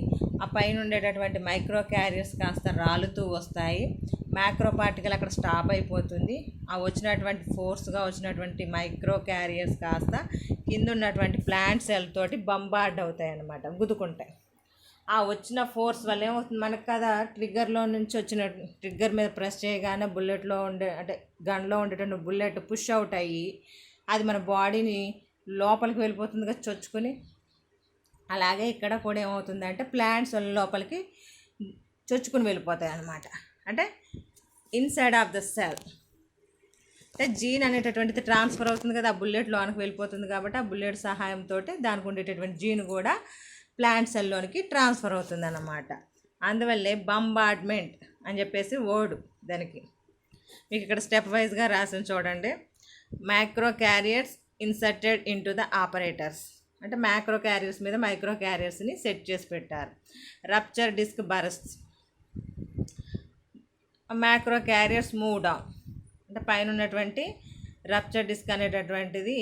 ఆ పైన ఉండేటటువంటి మైక్రో క్యారియర్స్ కాస్త రాలుతూ వస్తాయి. మైక్రో పార్టికల్ అక్కడ స్టాప్ అయిపోతుంది. ఆ వచ్చినటువంటి ఫోర్స్గా వచ్చినటువంటి మైక్రో క్యారియర్స్ కాస్త కింద ఉన్నటువంటి ప్లాంట్ సెల్ తోటి బంబార్డ్ అవుతాయి అన్నమాట, గుద్దుకుంటాయి. ఆ వచ్చిన ఫోర్స్ వల్ల ఏమవుతుంది మనకు కదా, ట్రిగ్గర్లో నుంచి వచ్చిన ట్రిగ్గర్ మీద ప్రెస్ చేయగానే బుల్లెట్లో ఉండే అంటే గన్లో ఉండేటువంటి బుల్లెట్ పుష్ అవుట్ అయ్యి అది మన బాడీని లోపలికి వెళ్ళిపోతుంది కదా చొచ్చుకొని. అలాగే ఇక్కడ కూడా ఏమవుతుందంటే ప్లాంట్స్ లోపలికి చొచ్చుకుని వెళ్ళిపోతాయి అన్నమాట. అంటే ఇన్సైడ్ ఆఫ్ ద సెల్ అంటే జీన్ అనేటటువంటిది ట్రాన్స్ఫర్ అవుతుంది కదా, ఆ బుల్లెట్ లోనికి వెళ్ళిపోతుంది కాబట్టి ఆ బుల్లెట్ సహాయంతో దానికి ఉండేటటువంటి జీన్ కూడా ప్లాంట్ సెల్లోనికి ట్రాన్స్ఫర్ అవుతుంది అన్నమాట. అందువల్లే బంబార్డ్మెంట్ అని చెప్పేసి వర్డ్ దానికి. మీకు ఇక్కడ స్టెప్ వైజ్గా రాసిన చూడండి. Micro carriers inserted into the operators, అంటే మైక్రో క్యారియర్స్ మీద మైక్రో క్యారియర్స్ని సెట్ చేసి పెట్టారు. Rupture disc burst, micro carriers move down, అంటే పైన ఉన్నటువంటి రప్చర్ డిస్క్ అనేటటువంటిది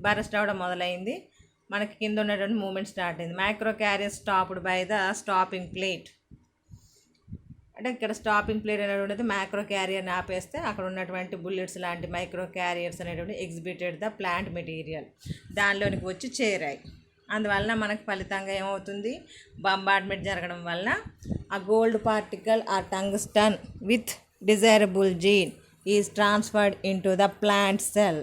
బరస్ట్ అవ్వడం మొదలైంది, మనకి కింద ఉన్నటువంటి మూమెంట్ స్టార్ట్ అయింది. Micro carrier stopped by the stopping plate, అంటే ఇక్కడ స్టాపింగ్ ప్లేట్ అనేటువంటిది మైక్రో క్యారియర్ని ఆపేస్తే అక్కడ ఉన్నటువంటి బుల్లెట్స్ లాంటి మైక్రో క్యారియర్స్ అనేటువంటి ఎగ్జిబిటెడ్ ద ప్లాంట్ మెటీరియల్, దానిలోనికి వచ్చి చేరాయి. అందువలన మనకు ఫలితంగా ఏమవుతుంది, బంబార్డ్మెంట్ జరగడం వలన ఆ గోల్డ్ పార్టికల్ ఆ tungsten with desirable gene is transferred into the plant cell.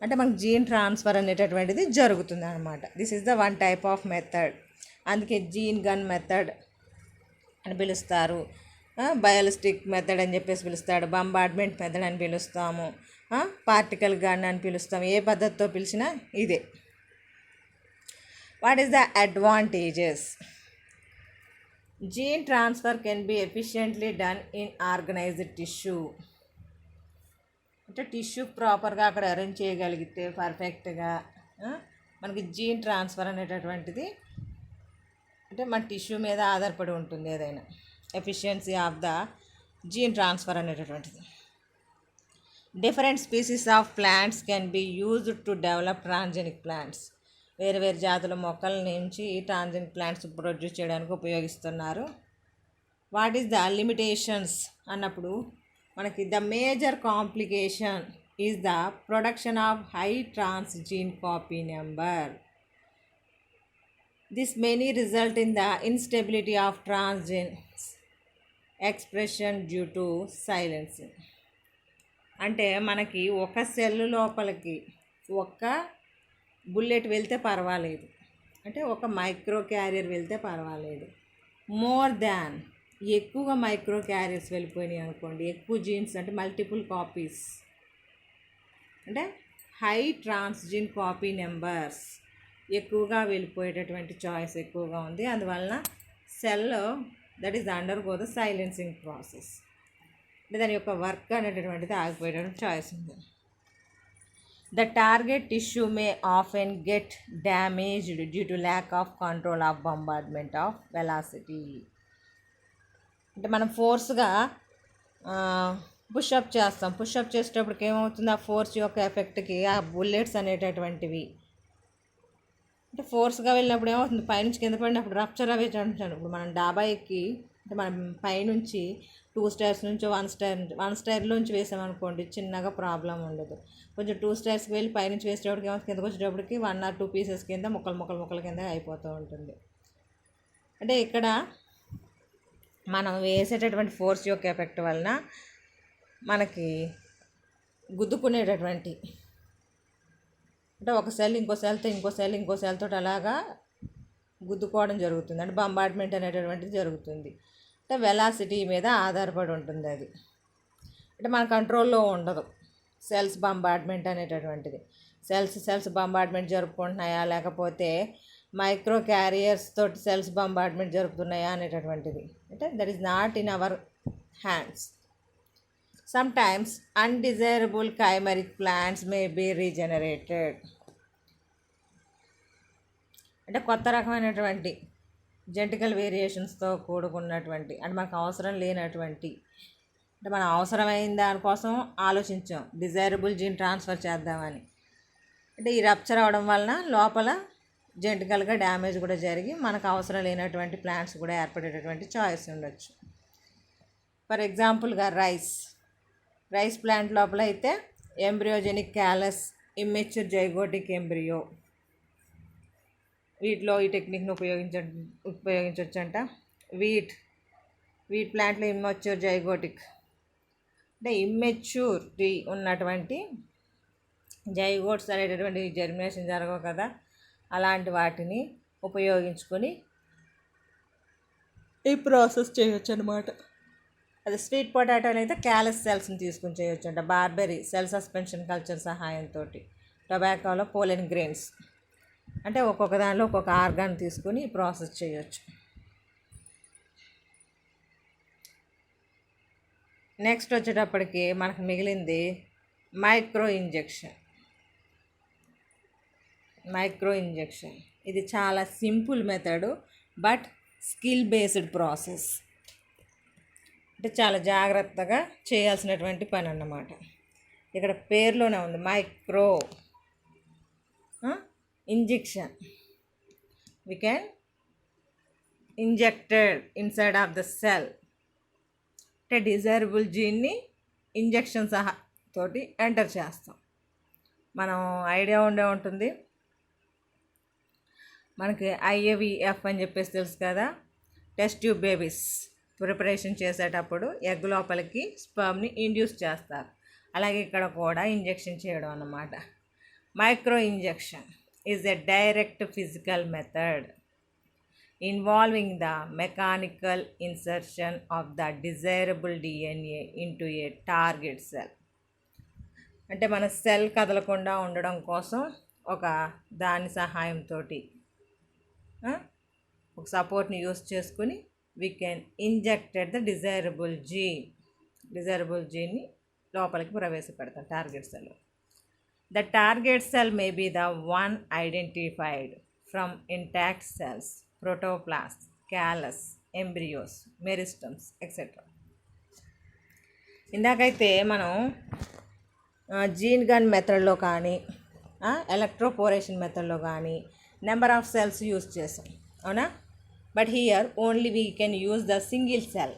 అంటే మనకు జీన్ ట్రాన్స్ఫర్ అనేటటువంటిది జరుగుతుంది అనమాట. This is the one type of method. అందుకే జీన్ గన్ మెథడ్ అని పిలుస్తారు, బయాలిస్టిక్ మెథడ్ అని చెప్పేసి పిలుస్తాడు, బంబార్డ్మెంట్ మెథడ్ అని పిలుస్తాము, పార్టికల్ గన్ అని పిలుస్తాము. ఏ పద్ధతితో పిలిచినా ఇదే. What is the advantages? Gene transfer can be efficiently done in organized tissue. అంటే టిష్యూ ప్రాపర్గా అక్కడ అరేంజ్ చేయగలిగితే పర్ఫెక్ట్గా మనకి జీన్ ట్రాన్స్ఫర్ అనేటటువంటిది అంటే మన టిష్యూ మీద ఆధారపడి ఉంటుంది ఏదైనా. Efficiency of the gene transfer అనేటటువంటిది. Different species of plants can be used to develop transgenic plants. వేరు వేరు జాతుల మొక్కల నుంచి ట్రాన్జెనిక్ ప్లాంట్స్ ప్రొడ్యూస్ చేయడానికి ఉపయోగిస్తున్నారు. వాట్ ఈస్ ద లిమిటేషన్స్ అన్నప్పుడు మనకి the major complication is the production of high transgene copy number. This many result in the instability of transgenes expression due to silencing. అంటే మనకి ఒక సెల్ లోపలికి ఒక బుల్లెట్ వెళ్తే పర్వాలేదు, అంటే ఒక మైక్రో క్యారియర్ వెళ్తే పర్వాలేదు. మోర్ దాన్ ఎక్కువగా మైక్రో క్యారియర్స్ వెళ్ళిపోయినాయి అనుకోండి, ఎక్కువ జీన్స్ అంటే మల్టిపుల్ కాపీస్, అంటే హై ట్రాన్స్జీన్ కాపీ నెంబర్స్ ఎక్కువగా వెళ్ళిపోయేటటువంటి చాయిస్ ఎక్కువగా ఉంది. అందువలన cell that is undergo the silencing process, అంటే దాని యొక్క వర్క్ అనేటటువంటిది ఆగిపోయేటటువంటి చాయిస్ ఉంది. The target tissue may often get damaged due to lack of control of bombardment of velocity. అంటే మనం ఫోర్స్గా పుషప్ చేస్తాం. పుషప్ చేసేటప్పటికి ఏమవుతుంది, ఆ ఫోర్స్ యొక్క ఎఫెక్ట్కి ఆ బుల్లెట్స్ అనేటటువంటివి అంటే ఫోర్స్గా వెళ్ళినప్పుడు ఏమవుతుంది, పైనుంచి కింద పడినప్పుడు రప్చర్ అవి అంటాను. ఇప్పుడు మనం డాబా ఎక్కి అంటే మనం పైనుంచి 2 స్టైర్స్ నుంచి 1 స్టైర్లోంచి వేసామనుకోండి చిన్నగా ప్రాబ్లం ఉండదు. కొంచెం 2 స్టైర్స్కి వెళ్ళి పైనుంచి వేసేటప్పటికి ఏమవుతుంది, కిందకు వచ్చేటప్పటికి 1 or 2 పీసెస్ కింద ముక్కల కింద అయిపోతూ ఉంటుంది. అంటే ఇక్కడ మనం వేసేటటువంటి ఫోర్స్ యొక్క ఎఫెక్ట్ వలన మనకి గుద్దుకునేటటువంటి అంటే ఒక సెల్ ఇంకో సెల్తో అలాగా గుద్దుకోవడం జరుగుతుంది. అంటే బంబార్డ్మెంట్ అనేటటువంటిది జరుగుతుంది. అంటే వెలాసిటీ మీద ఆధారపడి ఉంటుంది అది, అంటే మన కంట్రోల్లో ఉండదు సెల్స్ బంబార్డ్మెంట్ అనేటటువంటిది. సెల్స్ బంబార్డ్మెంట్ జరుపుకుంటున్నాయా లేకపోతే మైక్రో క్యారియర్స్ తోటి సెల్స్ బంబార్డ్మెంట్ జరుపుతున్నాయా అనేటటువంటిది అంటే that is not in our hands. Sometimes undesirable chimeric plants may be regenerated. అంటే కొత్త రకమైనటువంటి జెనెటికల్ వేరియేషన్స్తో కూడుకున్నటువంటి అంటే మనకు అవసరం లేనటువంటి అంటే మనం అవసరమైన దానికోసం ఆలోచించాం డిజైరబుల్ జీన్ ట్రాన్స్ఫర్ చేద్దామని. అంటే ఈ రప్చర్ అవడం వలన లోపల జెనెటికల్గా డ్యామేజ్ కూడా జరిగి మనకు అవసరం లేనటువంటి ప్లాంట్స్ కూడా ఏర్పడేటటువంటి చాయిస్ ఉండొచ్చు. ఫర్ ఎగ్జాంపుల్గా రైస్ ప్లాంట్ లోపల అయితే ఎంబ్రియోజెనిక్ క్యాలస్, ఇమ్మెచ్యూర్ జైగోటిక్ ఎంబ్రియో, వీటిలో ఈ టెక్నిక్ని ఉపయోగించవచ్చు అంట. వీట్ ప్లాంట్లో ఇమ్మెచ్యూర్ జైగోటిక్ అంటే ఇమ్మెచ్యూరిటీ ఉన్నటువంటి జైగోట్స్ అనేటటువంటి జర్మినేషన్ జరగవు కదా, అలాంటి వాటిని ఉపయోగించుకొని ఈ ప్రాసెస్ చేయొచ్చు అనమాట. అది స్వీట్ పొటాటోని అయితే క్యాలస్ సెల్స్ని తీసుకుని చేయొచ్చు అంట. బార్బెరీ సెల్ సస్పెన్షన్ కల్చర్ సహాయంతో, టొబాకోలో పోలెన్ గ్రెయిన్స్ అంటే ఒక్కొక్క దానిలో ఒక్కొక్క ఆర్గాన్ తీసుకుని ఈ ప్రాసెస్ చేయొచ్చు. నెక్స్ట్ వచ్చేటప్పటికి మనకు మిగిలింది మైక్రో ఇంజెక్షన్. ఇది చాలా simple method but skill based process, అంటే చాలా జాగ్రత్తగా చేయాల్సినటువంటి పని అన్నమాట. ఇక్కడ పేరులోనే ఉంది micro injection. we can injected inside of the cell అంటే డిజైరబుల్ జీన్ని ఇంజెక్షన్ సహా తోటి ఎంటర్ చేస్తాం. మనం ఐడియా ఉండే ఉంటుంది మనకి IAVF అని చెప్పేసి తెలుసు కదా, టెస్ట్ ట్యూబ్ బేబీస్ ప్రిపరేషన్ చేసేటప్పుడు ఎగ్ లోపలికి స్పర్మ్ని ఇండ్యూస్ చేస్తారు. అలాగే ఇక్కడ కూడా ఇంజెక్షన్ చేయడం అన్నమాట. Micro injection is a direct physical method involving the mechanical insertion of the desirable DNA into A target cell. అంటే మన సెల్ కదలకుండా ఉండడం కోసం ఒక దాని సహాయంతో ఒక సపోర్ట్ని యూస్ చేసుకుని we can injected the desirable జీన్ని లోపలికి ప్రవేశపెడతాం target cell. The target cell may be the one identified from intact cells, protoplast, callus, embryos, meristems etcetera. ఇందాకైతే మనం జీన్ గన్ మెథడ్లో కానీ ఎలక్ట్రోపోరేషన్ మెథడ్లో కానీ నెంబర్ ఆఫ్ సెల్స్ యూస్ చేసాం, అవునా? But here only we can use the single cell.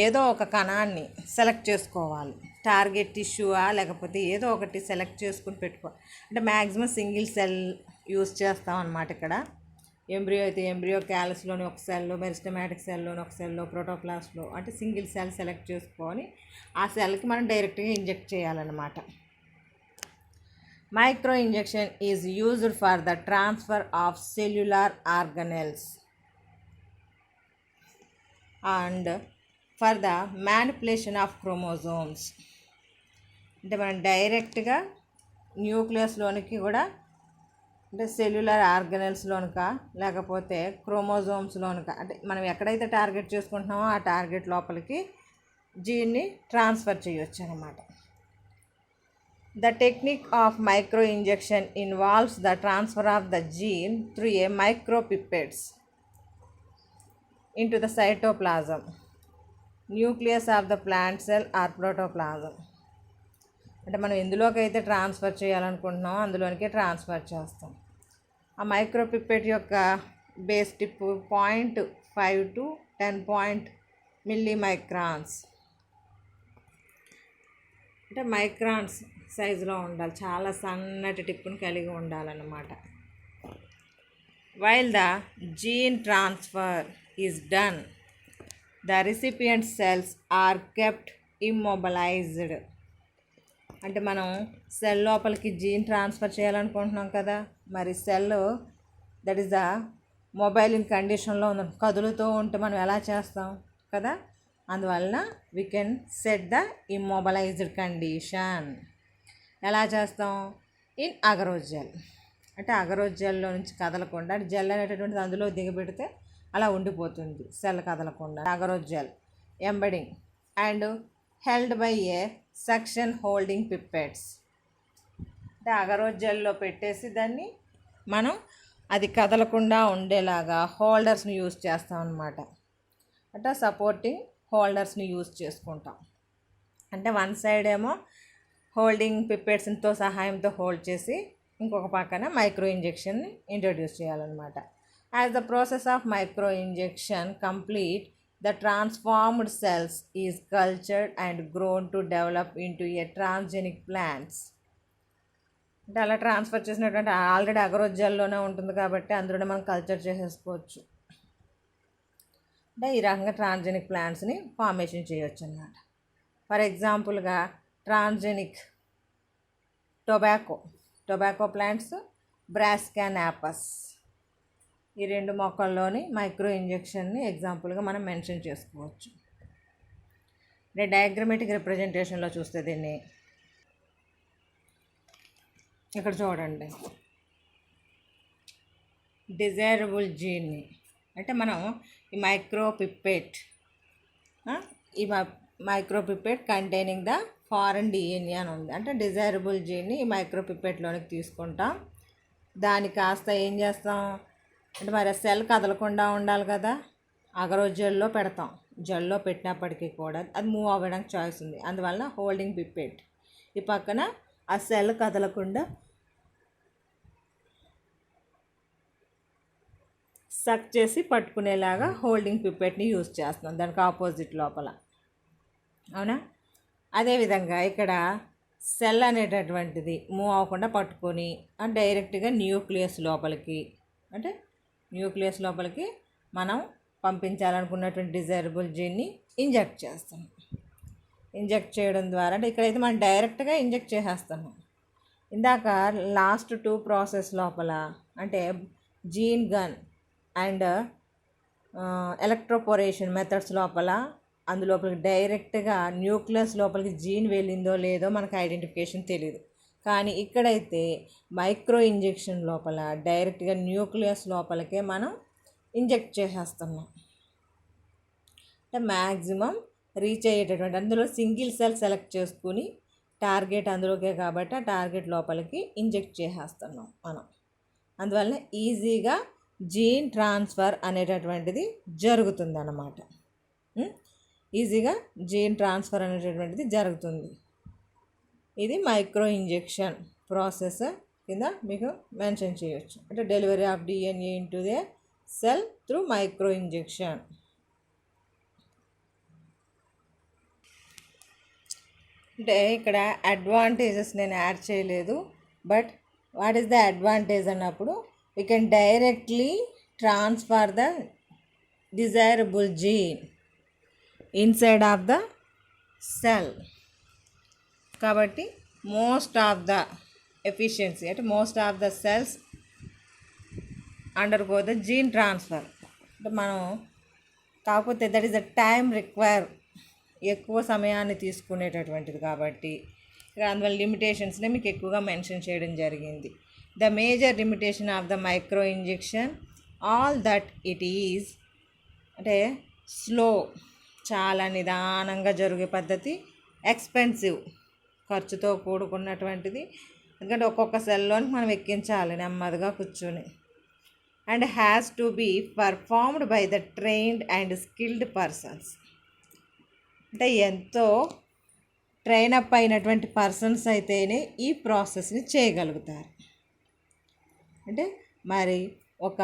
ఏదో ఒక కణాన్ని సెలెక్ట్ చేసుకోవాలి, టార్గెట్ టిష్యూవా లేకపోతే ఏదో ఒకటి సెలెక్ట్ చేసుకుని పెట్టుకోవాలి. అంటే మ్యాక్సిమం సింగిల్ సెల్ యూజ్ చేస్తాం అన్నమాట. ఇక్కడ ఎంబ్రియో అయితే ఎంబ్రియో క్యాలస్లోని ఒక సెల్లో, మెరిస్టమాటిక్ సెల్లోని ఒక సెల్లో, ప్రోటోప్లాస్ట్లో అంటే సింగిల్ సెల్ సెలెక్ట్ చేసుకొని ఆ సెల్కి మనం డైరెక్ట్గా ఇంజెక్ట్ చేయాలన్నమాట. Micro injection is used for the transfer of cellular organelles and for the manipulation of chromosomes. అంటే మనం డైరెక్ట్గా న్యూక్లియస్లోనికి కూడా, అంటే సెల్యులర్ ఆర్గనెల్స్లోనుక లేకపోతే క్రోమోజోమ్స్లోనుక, అంటే మనం ఎక్కడైతే టార్గెట్ చేసుకుంటున్నామో ఆ టార్గెట్ లోపలికి జీన్ని ట్రాన్స్ఫర్ చేయొచ్చు అన్నమాట. The technique of microinjection involves the transfer of the gene through a micropipettes into the cytoplasm, nucleus of the plant cell or protoplasm. అంటే మనం ఎందులోకైతే ట్రాన్స్ఫర్ చేయాలనుకుంటున్నామో అందులోనికే ట్రాన్స్ఫర్ చేస్తాం. ఆ మైక్రోపిపెట్ యొక్క బేస్ టిప్ 0.5 to 10 మిల్లీమైక్రాన్స్, అంటే మైక్రాన్స్ సైజులో ఉండాలి, చాలా సన్నటి టిప్పుని కలిగి ఉండాలన్నమాట. While the gene transfer is done, the recipient cells are kept immobilized. అంటే మనం సెల్ లోపలికి జీన్ ట్రాన్స్ఫర్ చేయాలనుకుంటున్నాం కదా, మరి cell that is the mobile in కండిషన్లో ఉంది, కదులుతూ ఉంటే మనం ఎలా చేస్తాం కదా, అందువలన we can set the immobilized condition. ఎలా చేస్తాం? In agarose gel. అంటే అగరోజ్ జెల్లో నుంచి కదలకుండా, జెల్ అనేటటువంటిది అందులో దిగబెడితే అలా ఉండిపోతుంది సెల్ కదలకుండా. Agarose gel embedding and held by a suction holding pipettes. అంటే అగరోజ్ జెల్లో పెట్టేసి దాన్ని మనం అది కదలకుండా ఉండేలాగా హోల్డర్స్ని యూజ్ చేస్తాం అన్నమాట. అంటే సపోర్టింగ్ హోల్డర్స్ని యూజ్ చేసుకుంటాం. అంటే వన్ సైడ్ ఏమో హోల్డింగ్ పిప్పెట్స్తో సహాయంతో హోల్డ్ చేసి ఇంకొక పక్కన మైక్రో ఇంజెక్షన్ని ఇంట్రడ్యూస్ చేయాలన్నమాట. As the process of micro injection complete, the transformed cells is cultured and grown to develop into A transgenic plants. అంటే అలా ట్రాన్స్ఫర్ చేసినటువంటి ఆల్రెడీ అగరోజ్ జెల్లోనే ఉంటుంది కాబట్టి అందులోనే మనం కల్చర్ చేసేసుకోవచ్చు. అంటే ఈ రకంగా ట్రాన్స్జెనిక్ ప్లాంట్స్ని ఫార్మేషన్ చేయొచ్చు అన్నమాట. ఫర్ ఎగ్జాంపుల్గా ట్రాన్స్జెనిక్ టొబాకో ప్లాంట్స్, బ్రాసికా నాపస్, ఈ రెండు మొక్కల్లోని మైక్రో ఇంజెక్షన్ని ఎగ్జాంపుల్గా మనం మెన్షన్ చేసుకోవచ్చు. అంటే డయాగ్రమెటిక్ రిప్రజెంటేషన్లో చూస్తే దీన్ని ఇక్కడ చూడండి, డిజైరబుల్ జీన్ని అంటే మనం ఈ మైక్రోపిపెట్ కంటైనింగ్ ద ఫారెన్ DNA అని ఉంది. అంటే డిజైరబుల్ జీన్ని ఈ మైక్రోపిపెట్లోనికి తీసుకుంటాం. దాన్ని కాస్త ఏం చేస్తాం అంటే మరి సెల్ కదలకుండా ఉండాలి కదా, అగరోజ్ జెల్లో పెడతాం. జెల్లో పెట్టినప్పటికీ కూడా అది మూవ్ అవ్వడానికి చాయిస్ ఉంది, అందువల్ల హోల్డింగ్ పిపెట్ ఈ పక్కన ఆ సెల్ కదలకుండా సక్ చేసి పట్టుకునేలాగా హోల్డింగ్ పిపెట్ని యూజ్ చేస్తున్నాం దానికి ఆపోజిట్ లోపల, అవునా? అదేవిధంగా ఇక్కడ సెల్ అనేటటువంటిది మూవ్ అవ్వకుండా పట్టుకొని డైరెక్ట్గా న్యూక్లియస్ లోపలికి అంటే న్యూక్లియస్ లోపలికి మనం పంపించాలనుకున్నటువంటి డిజైరబుల్ జీన్ని ఇంజెక్ట్ చేస్తాం. ఇంజెక్ట్ చేయడం ద్వారా అంటే ఇక్కడైతే మనం డైరెక్ట్గా ఇంజెక్ట్ చేసేస్తున్నాం. ఇందాక లాస్ట్ 2 ప్రాసెస్ లోపల అంటే gene gun and electroporation methods లోపల అందులోపలికి డైరెక్ట్గా న్యూక్లియస్ లోపలికి జీన్ వెళ్ళిందో లేదో మనకు ఐడెంటిఫికేషన్ తెలియదు. కానీ ఇక్కడైతే మైక్రో ఇంజెక్షన్ లోపల డైరెక్ట్గా న్యూక్లియస్ లోపలికే మనం ఇంజెక్ట్ చేసేస్తున్నాం. అంటే మ్యాక్సిమం రీచ్ అయ్యేటటువంటి అందులో సింగిల్ సెల్ సెలెక్ట్ చేసుకుని టార్గెట్ అందులోకే కాబట్టి ఆ టార్గెట్ లోపలికి ఇంజెక్ట్ చేసేస్తున్నాం మనం. అందువల్ల ఈజీగా జీన్ ట్రాన్స్ఫర్ అనేటటువంటిది జరుగుతుందన్నమాట. ఈజీగా జీన్ ట్రాన్స్ఫర్ అనేటటువంటిది జరుగుతుంది. ఇది మైక్రో ఇంజెక్షన్ ప్రాసెస్ కింద మీకు మెన్షన్ చేయొచ్చు. అంటే delivery of DNA into the cell through micro injection. అంటే ఇక్కడ అడ్వాంటేజెస్ నేను యాడ్ చేయలేదు, but what is the advantage అన్నప్పుడు we can directly transfer the desirable gene inside of the cell. కాబట్టి మోస్ట్ ఆఫ్ ద ఎఫిషియన్సీ అంటే most of the cells undergo the gene transfer. అంటే మనం కాకపోతే that is the time require, ఎక్కువ సమయాన్ని తీసుకునేటటువంటిది కాబట్టి ఇక్కడ అందువల్ల లిమిటేషన్స్నే మీకు ఎక్కువగా మెన్షన్ చేయడం జరిగింది. The major limitation of the micro injection all that it is అంటే స్లో, చాలా నిదానంగా జరిగే పద్ధతి, ఎక్స్పెన్సివ్, ఖర్చుతో కూడుకున్నటువంటిది, ఎందుకంటే ఒక్కొక్క సెల్లోనికి మనం ఎక్కించాలి నెమ్మదిగా కూర్చొని, and has to be performed by the trained and skilled persons. అంటే ఎంతో ట్రైన్ అప్ అయినటువంటి పర్సన్స్ అయితేనే ఈ ప్రాసెస్ని చేయగలుగుతారు. అంటే మరి ఒక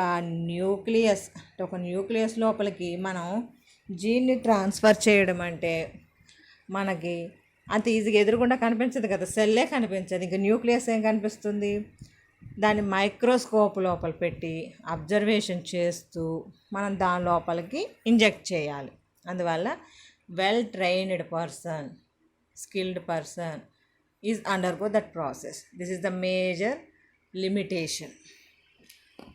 న్యూక్లియస్ లోపలికి మనం జీన్ని ట్రాన్స్ఫర్ చేయడం అంటే మనకి అంత ఈజీగా ఎదురుగుండా కనిపించదు కదా, సెల్లే కనిపించదు, ఇంకా న్యూక్లియస్ ఏం కనిపిస్తుంది? దాన్ని మైక్రోస్కోప్ లోపల పెట్టి అబ్జర్వేషన్ చేస్తూ మనం దాని లోపలికి ఇంజెక్ట్ చేయాలి. అందువల్ల well trained person, skilled person is undergo that process. This is the major limitation.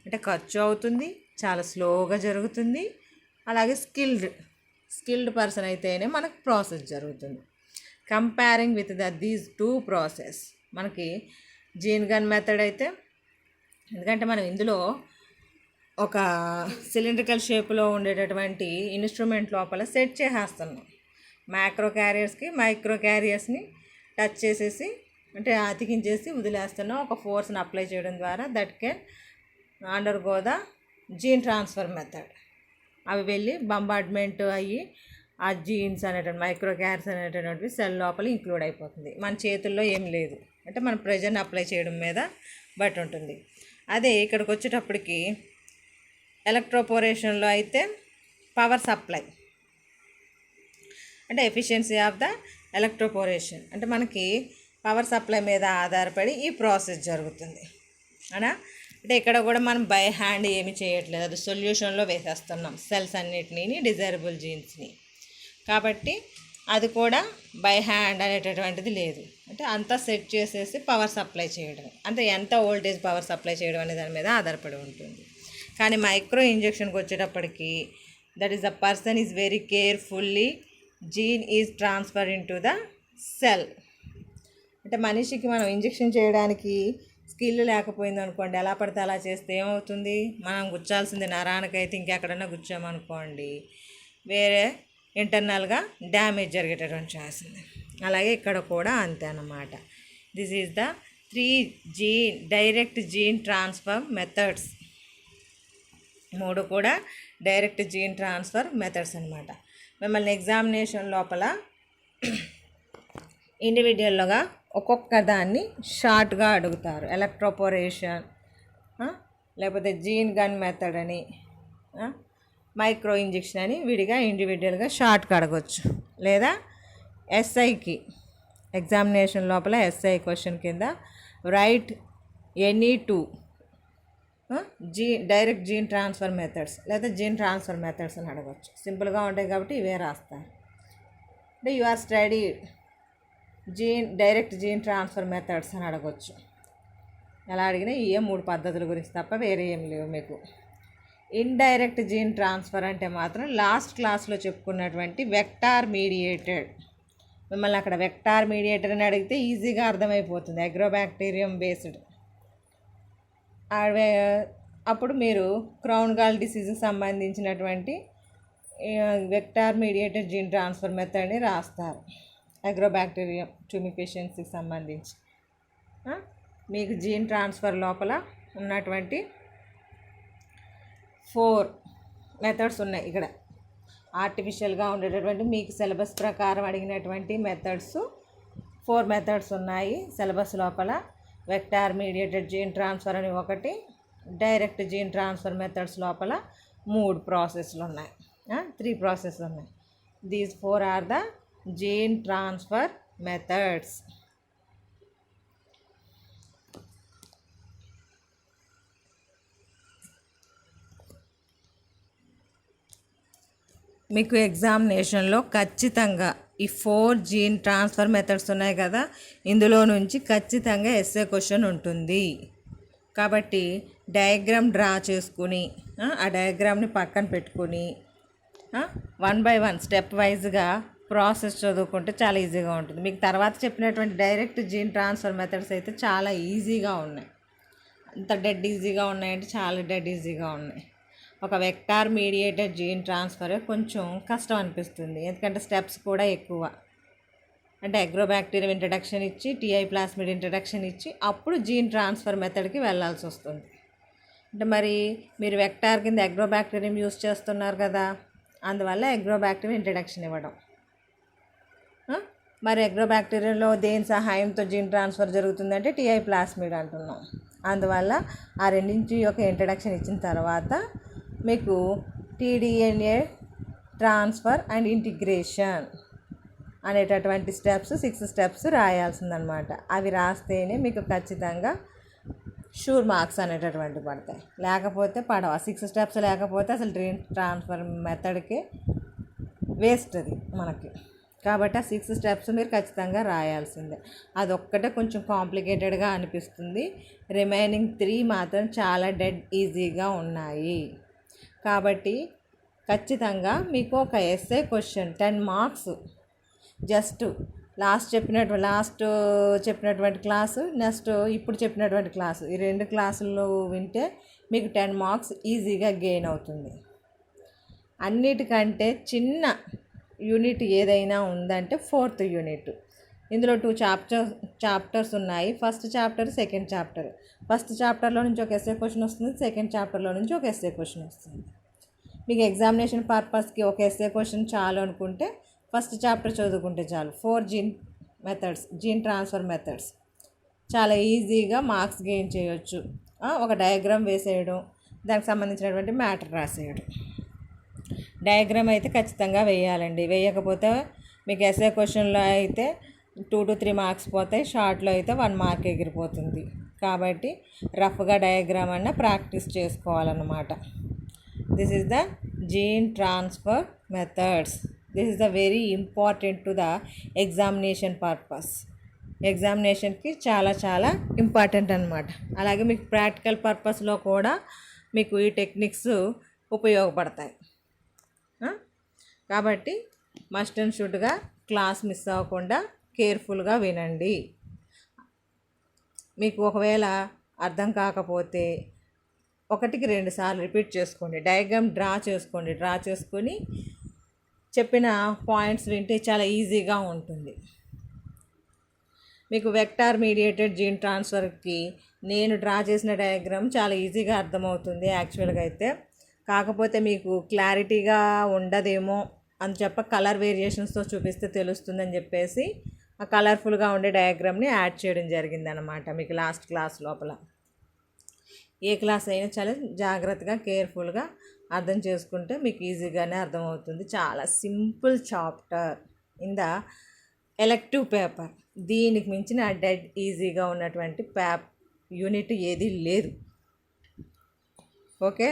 అంటే ఖర్చు అవుతుంది, చాలా స్లోగా జరుగుతుంది, అలాగే స్కిల్డ్ పర్సన్ అయితేనే మనకు ప్రాసెస్ జరుగుతుంది. కంపేరింగ్ విత్ దీస్ 2 ప్రాసెస్ మనకి జీన్ గన్ మెథడ్ అయితే, ఎందుకంటే మనం ఇందులో ఒక సిలిండ్రికల్ షేప్లో ఉండేటటువంటి ఇన్స్ట్రుమెంట్ లోపల సెట్ చేసేస్తున్నాం. మైక్రో క్యారియర్స్ని టచ్ చేసేసి అంటే అతికించేసి వదిలేస్తున్నాం. ఒక ఫోర్స్ని అప్లై చేయడం ద్వారా that can undergo the gene transfer method. అవి వెళ్ళి బంబార్డ్మెంట్ అయ్యి ఆ జీన్స్ అనేటువంటి మైక్రో క్యారియర్స్ అనేటటువంటివి సెల్ లోపల ఇంక్లూడ్ అయిపోతుంది. మన చేతుల్లో ఏం లేదు, అంటే మన ప్రెజర్ని అప్లై చేయడం మీద బట్టి ఉంటుంది. అదే ఇక్కడికి వచ్చేటప్పటికి ఎలక్ట్రోపోరేషన్లో అయితే పవర్ సప్లై అంటే ఎఫిషియన్సీ ఆఫ్ ద ఎలక్ట్రోపోరేషన్ అంటే మనకి పవర్ సప్లై మీద ఆధారపడి ఈ ప్రాసెస్ జరుగుతుంది అనా. అంటే ఇక్కడ కూడా మనం బై హ్యాండ్ ఏమి చేయట్లేదు, అది సొల్యూషన్లో వేసేస్తున్నాం సెల్స్ అన్నిటినీ, డిజైరబుల్ జీన్స్ని. కాబట్టి అది కూడా బై హ్యాండ్ అనేటటువంటిది లేదు, అంటే అంతా సెట్ చేసేసి పవర్ సప్లై చేయడం, అంటే ఎంత వోల్టేజ్ పవర్ సప్లై చేయడం అనే దాని మీద ఆధారపడి ఉంటుంది. కానీ మైక్రో ఇంజెక్షన్కి వచ్చేటప్పటికి that is the person is very carefully gene is transfer in to the cell. అంటే మనిషికి మనం ఇంజెక్షన్ చేయడానికి స్కిల్ లేకపోయింది అనుకోండి, ఎలా పడితే అలా చేస్తే ఏమవుతుంది, మనం గుచ్చాల్సింది నరానికైతే ఇంకెక్కడన్నా గుచ్చామనుకోండి వేరే ఇంటర్నల్గా డ్యామేజ్ జరిగేటటువంటి ఛాన్స్ ఉంది. అలాగే ఇక్కడ కూడా అంతే అన్నమాట. This is the 3 direct gene transfer methods. 3 కూడా డైరెక్ట్ జీన్ ట్రాన్స్ఫర్ మెథడ్స్ అనమాట. మిమ్మల్ని ఎగ్జామినేషన్ లోపల ఇండివిజువల్గా ఒక్కొక్క దాన్ని షార్ట్గా అడుగుతారు. ఎలక్ట్రోపోరేషన్, లేకపోతే జీన్ గన్ మెథడ్ అని, మైక్రో ఇంజెక్షన్ అని విడిగా ఇండివిజువల్గా షార్ట్గా అడగవచ్చు. లేదా ఎస్ఐకి ఎగ్జామినేషన్ లోపల ఎస్ఐ క్వశ్చన్ కింద write any 2 direct gene transfer methods లేదా జీన్ ట్రాన్స్ఫర్ మెథడ్స్ అని అడగవచ్చు. సింపుల్గా ఉంటాయి కాబట్టి ఇవే రాస్తారు. అంటే you are study direct gene transfer methods అని అడగవచ్చు. ఎలా అడిగినా ఈ 3 పద్ధతుల గురించి తప్ప వేరే ఏం లేవు మీకు. ఇండైరెక్ట్ జీన్ ట్రాన్స్ఫర్ అంటే మాత్రం లాస్ట్ క్లాస్లో చెప్పుకున్నటువంటి వెక్టార్ మీడియేటెడ్. మిమ్మల్ని అక్కడ వెక్టార్ మీడియేటర్ అని అడిగితే ఈజీగా అర్థమైపోతుంది. అగ్రోబ్యాక్టీరియం బేస్డ్. అప్పుడు మీరు క్రౌన్ గాల్ డిసీజ్కి సంబంధించినటువంటి వెక్టార్ మీడియేటెడ్ జీన్ ట్రాన్స్ఫర్ మెథడ్ని రాస్తారు. అగ్రోబ్యాక్టీరియం ట్యూమిఫిషియన్సీకి సంబంధించి మీకు జీన్ ట్రాన్స్ఫర్ లోపల ఉన్నటువంటి 4 మెథడ్స్ ఉన్నాయి. ఇక్కడ ఆర్టిఫిషియల్గా ఉండేటటువంటి మీకు సిలబస్ ప్రకారం అడిగినటువంటి మెథడ్స్ 4 మెథడ్స్ ఉన్నాయి సిలబస్ లోపల. వెక్టార్ మీడియేటెడ్ జీన్ ట్రాన్స్ఫర్ అని ఒకటి, డైరెక్ట్ జీన్ ట్రాన్స్ఫర్ మెథడ్స్ లోపల 3 ప్రాసెస్లు ఉన్నాయి, 3 ప్రాసెస్లు ఉన్నాయి. These 4 are the gene transfer methods. మీకు ఎగ్జామినేషన్లో ఖచ్చితంగా ఈ 4 జీన్ ట్రాన్స్ఫర్ మెథడ్స్ ఉన్నాయి కదా, ఇందులో నుంచి ఖచ్చితంగా ఎస్ఏ క్వశ్చన్ ఉంటుంది. కాబట్టి డయాగ్రామ్ డ్రా చేసుకుని ఆ డయాగ్రామ్ని పక్కన పెట్టుకుని 1 by 1 స్టెప్ వైజ్గా ప్రాసెస్ చదువుకుంటే చాలా ఈజీగా ఉంటుంది. మీకు తర్వాత చెప్పినటువంటి డైరెక్ట్ జీన్ ట్రాన్స్ఫర్ మెథడ్స్ అయితే చాలా ఈజీగా ఉన్నాయి. అంత డెడ్ ఈజీగా ఉన్నాయంటే చాలా డెడ్ ఈజీగా ఉన్నాయి. ఒక వెక్టార్ మీడియేటెడ్ జీన్ ట్రాన్స్ఫర్ కొంచెం కష్టం అనిపిస్తుంది, ఎందుకంటే స్టెప్స్ కూడా ఎక్కువ. అంటే అగ్రోబ్యాక్టీరియం ఇంట్రడక్షన్ ఇచ్చి, టీఐ ప్లాస్మిడ్ ఇంట్రడక్షన్ ఇచ్చి అప్పుడు జీన్ ట్రాన్స్ఫర్ మెథడ్కి వెళ్ళాల్సి వస్తుంది. అంటే మరి మీరు వెక్టార్ కింద అగ్రోబ్యాక్టీరియం యూస్ చేస్తున్నారు కదా, అందువల్ల అగ్రోబ్యాక్టీరియం ఇంట్రడక్షన్ ఇవ్వడం. మరి అగ్రోబ్యాక్టీరియంలో దేని సహాయంతో జీన్ ట్రాన్స్ఫర్ జరుగుతుందంటే టీఐ ప్లాస్మిడ్ అంటున్నాం. అందువల్ల ఆ రెండింటి యొక్క ఇంట్రడక్షన్ ఇచ్చిన తర్వాత మీకు టీడీఎన్ఏ ట్రాన్స్ఫర్ అండ్ ఇంటిగ్రేషన్ అనేటటువంటి స్టెప్స్ 6 స్టెప్స్ రాయాల్సిందనమాట. అవి రాస్తేనే మీకు ఖచ్చితంగా షూర్ మార్క్స్ అనేటటువంటి పడతాయి, లేకపోతే పడవ. 6 స్టెప్స్ లేకపోతే అసలు జీన్ ట్రాన్స్ఫర్ మెథడ్కి వేస్ట్ అది మనకి. కాబట్టి ఆ 6 స్టెప్స్ మీరు ఖచ్చితంగా రాయాల్సిందే. అదొక్కటే కొంచెం కాంప్లికేటెడ్గా అనిపిస్తుంది. రిమైనింగ్ 3 మాత్రం చాలా డెడ్ ఈజీగా ఉన్నాయి. కాబట్టి ఖచ్చితంగా మీకు ఒక SA question 10 marks just last చెప్పినటువంటి క్లాసు, నెక్స్ట్ ఇప్పుడు చెప్పినటువంటి క్లాసు, ఈ 2 క్లాసుల్లో వింటే మీకు 10 మార్క్స్ ఈజీగా గెయిన్ అవుతుంది. అన్నిటికంటే చిన్న యూనిట్ ఏదైనా ఉందంటే 4th యూనిట్. ఇందులో 2 చాప్టర్స్ ఉన్నాయి. First chapter, second chapter. First చాప్టర్లో నుంచి ఒక ఎస్ఏ క్వశ్చన్ వస్తుంది, సెకండ్ చాప్టర్లో నుంచి ఒక ఎస్ఏ క్వశ్చన్ వస్తుంది. మీకు ఎగ్జామినేషన్ పర్పస్కి ఒక ఎస్ఏ క్వశ్చన్ చాలు అనుకుంటే ఫస్ట్ చాప్టర్ చదువుకుంటే చాలు. 4 జీన్ ట్రాన్స్ఫర్ మెథడ్స్ చాలా ఈజీగా మార్క్స్ గెయిన్ చేయొచ్చు. ఒక డయాగ్రామ్ వేసేయడం, దానికి సంబంధించినటువంటి మ్యాటర్ రాసేయడం. డయాగ్రామ్ అయితే ఖచ్చితంగా వేయాలండి. వేయకపోతే మీకు ఎస్ఏ క్వశ్చన్లో అయితే 2 to 3 మార్క్స్ పోతాయి, షార్ట్లో అయితే 1 మార్క్ ఎగిరిపోతుంది. కాబట్టి రఫ్గా డయాగ్రామ్ అన్న ప్రాక్టీస్ చేసుకోవాలన్నమాట. This is the gene transfer methods. This is the very important to the examination purpose. ఎగ్జామినేషన్కి చాలా చాలా ఇంపార్టెంట్ అన్నమాట. అలాగే మీకు ప్రాక్టికల్ పర్పస్లో కూడా మీకు ఈ టెక్నిక్స్ ఉపయోగపడతాయి. కాబట్టి మస్ట్ అండ్ షుడ్గా క్లాస్ మిస్ అవ్వకుండా కేర్ఫుల్గా వినండి. మీకు ఒకవేళ అర్థం కాకపోతే 1కి 2 సార్లు రిపీట్ చేసుకోండి. డయాగ్రామ్ డ్రా చేసుకొని చెప్పిన పాయింట్స్ వింటే చాలా ఈజీగా ఉంటుంది. మీకు వెక్టార్ మీడియేటెడ్ జీన్ ట్రాన్స్ఫర్కి నేను డ్రా చేసిన డయాగ్రామ్ చాలా ఈజీగా అర్థమవుతుంది యాక్చువల్గా అయితే. కాకపోతే మీకు క్లారిటీగా ఉండదేమో అని కలర్ వేరియేషన్స్తో చూపిస్తే తెలుస్తుందని చెప్పేసి ఆ కలర్ఫుల్గా ఉండే డయాగ్రామ్ని యాడ్ చేయడం జరిగిందనమాట మీకు లాస్ట్ క్లాస్ లోపల. ఏ క్లాస్ అయినా చాలా జాగ్రత్తగా కేర్ఫుల్గా అర్థం చేసుకుంటే మీకు ఈజీగానే అర్థమవుతుంది. చాలా simple chapter in the elective paper. దీనికి మించిన డెడ్ ఈజీగా ఉన్నటువంటి యూనిట్ ఏది లేదు. ఓకే.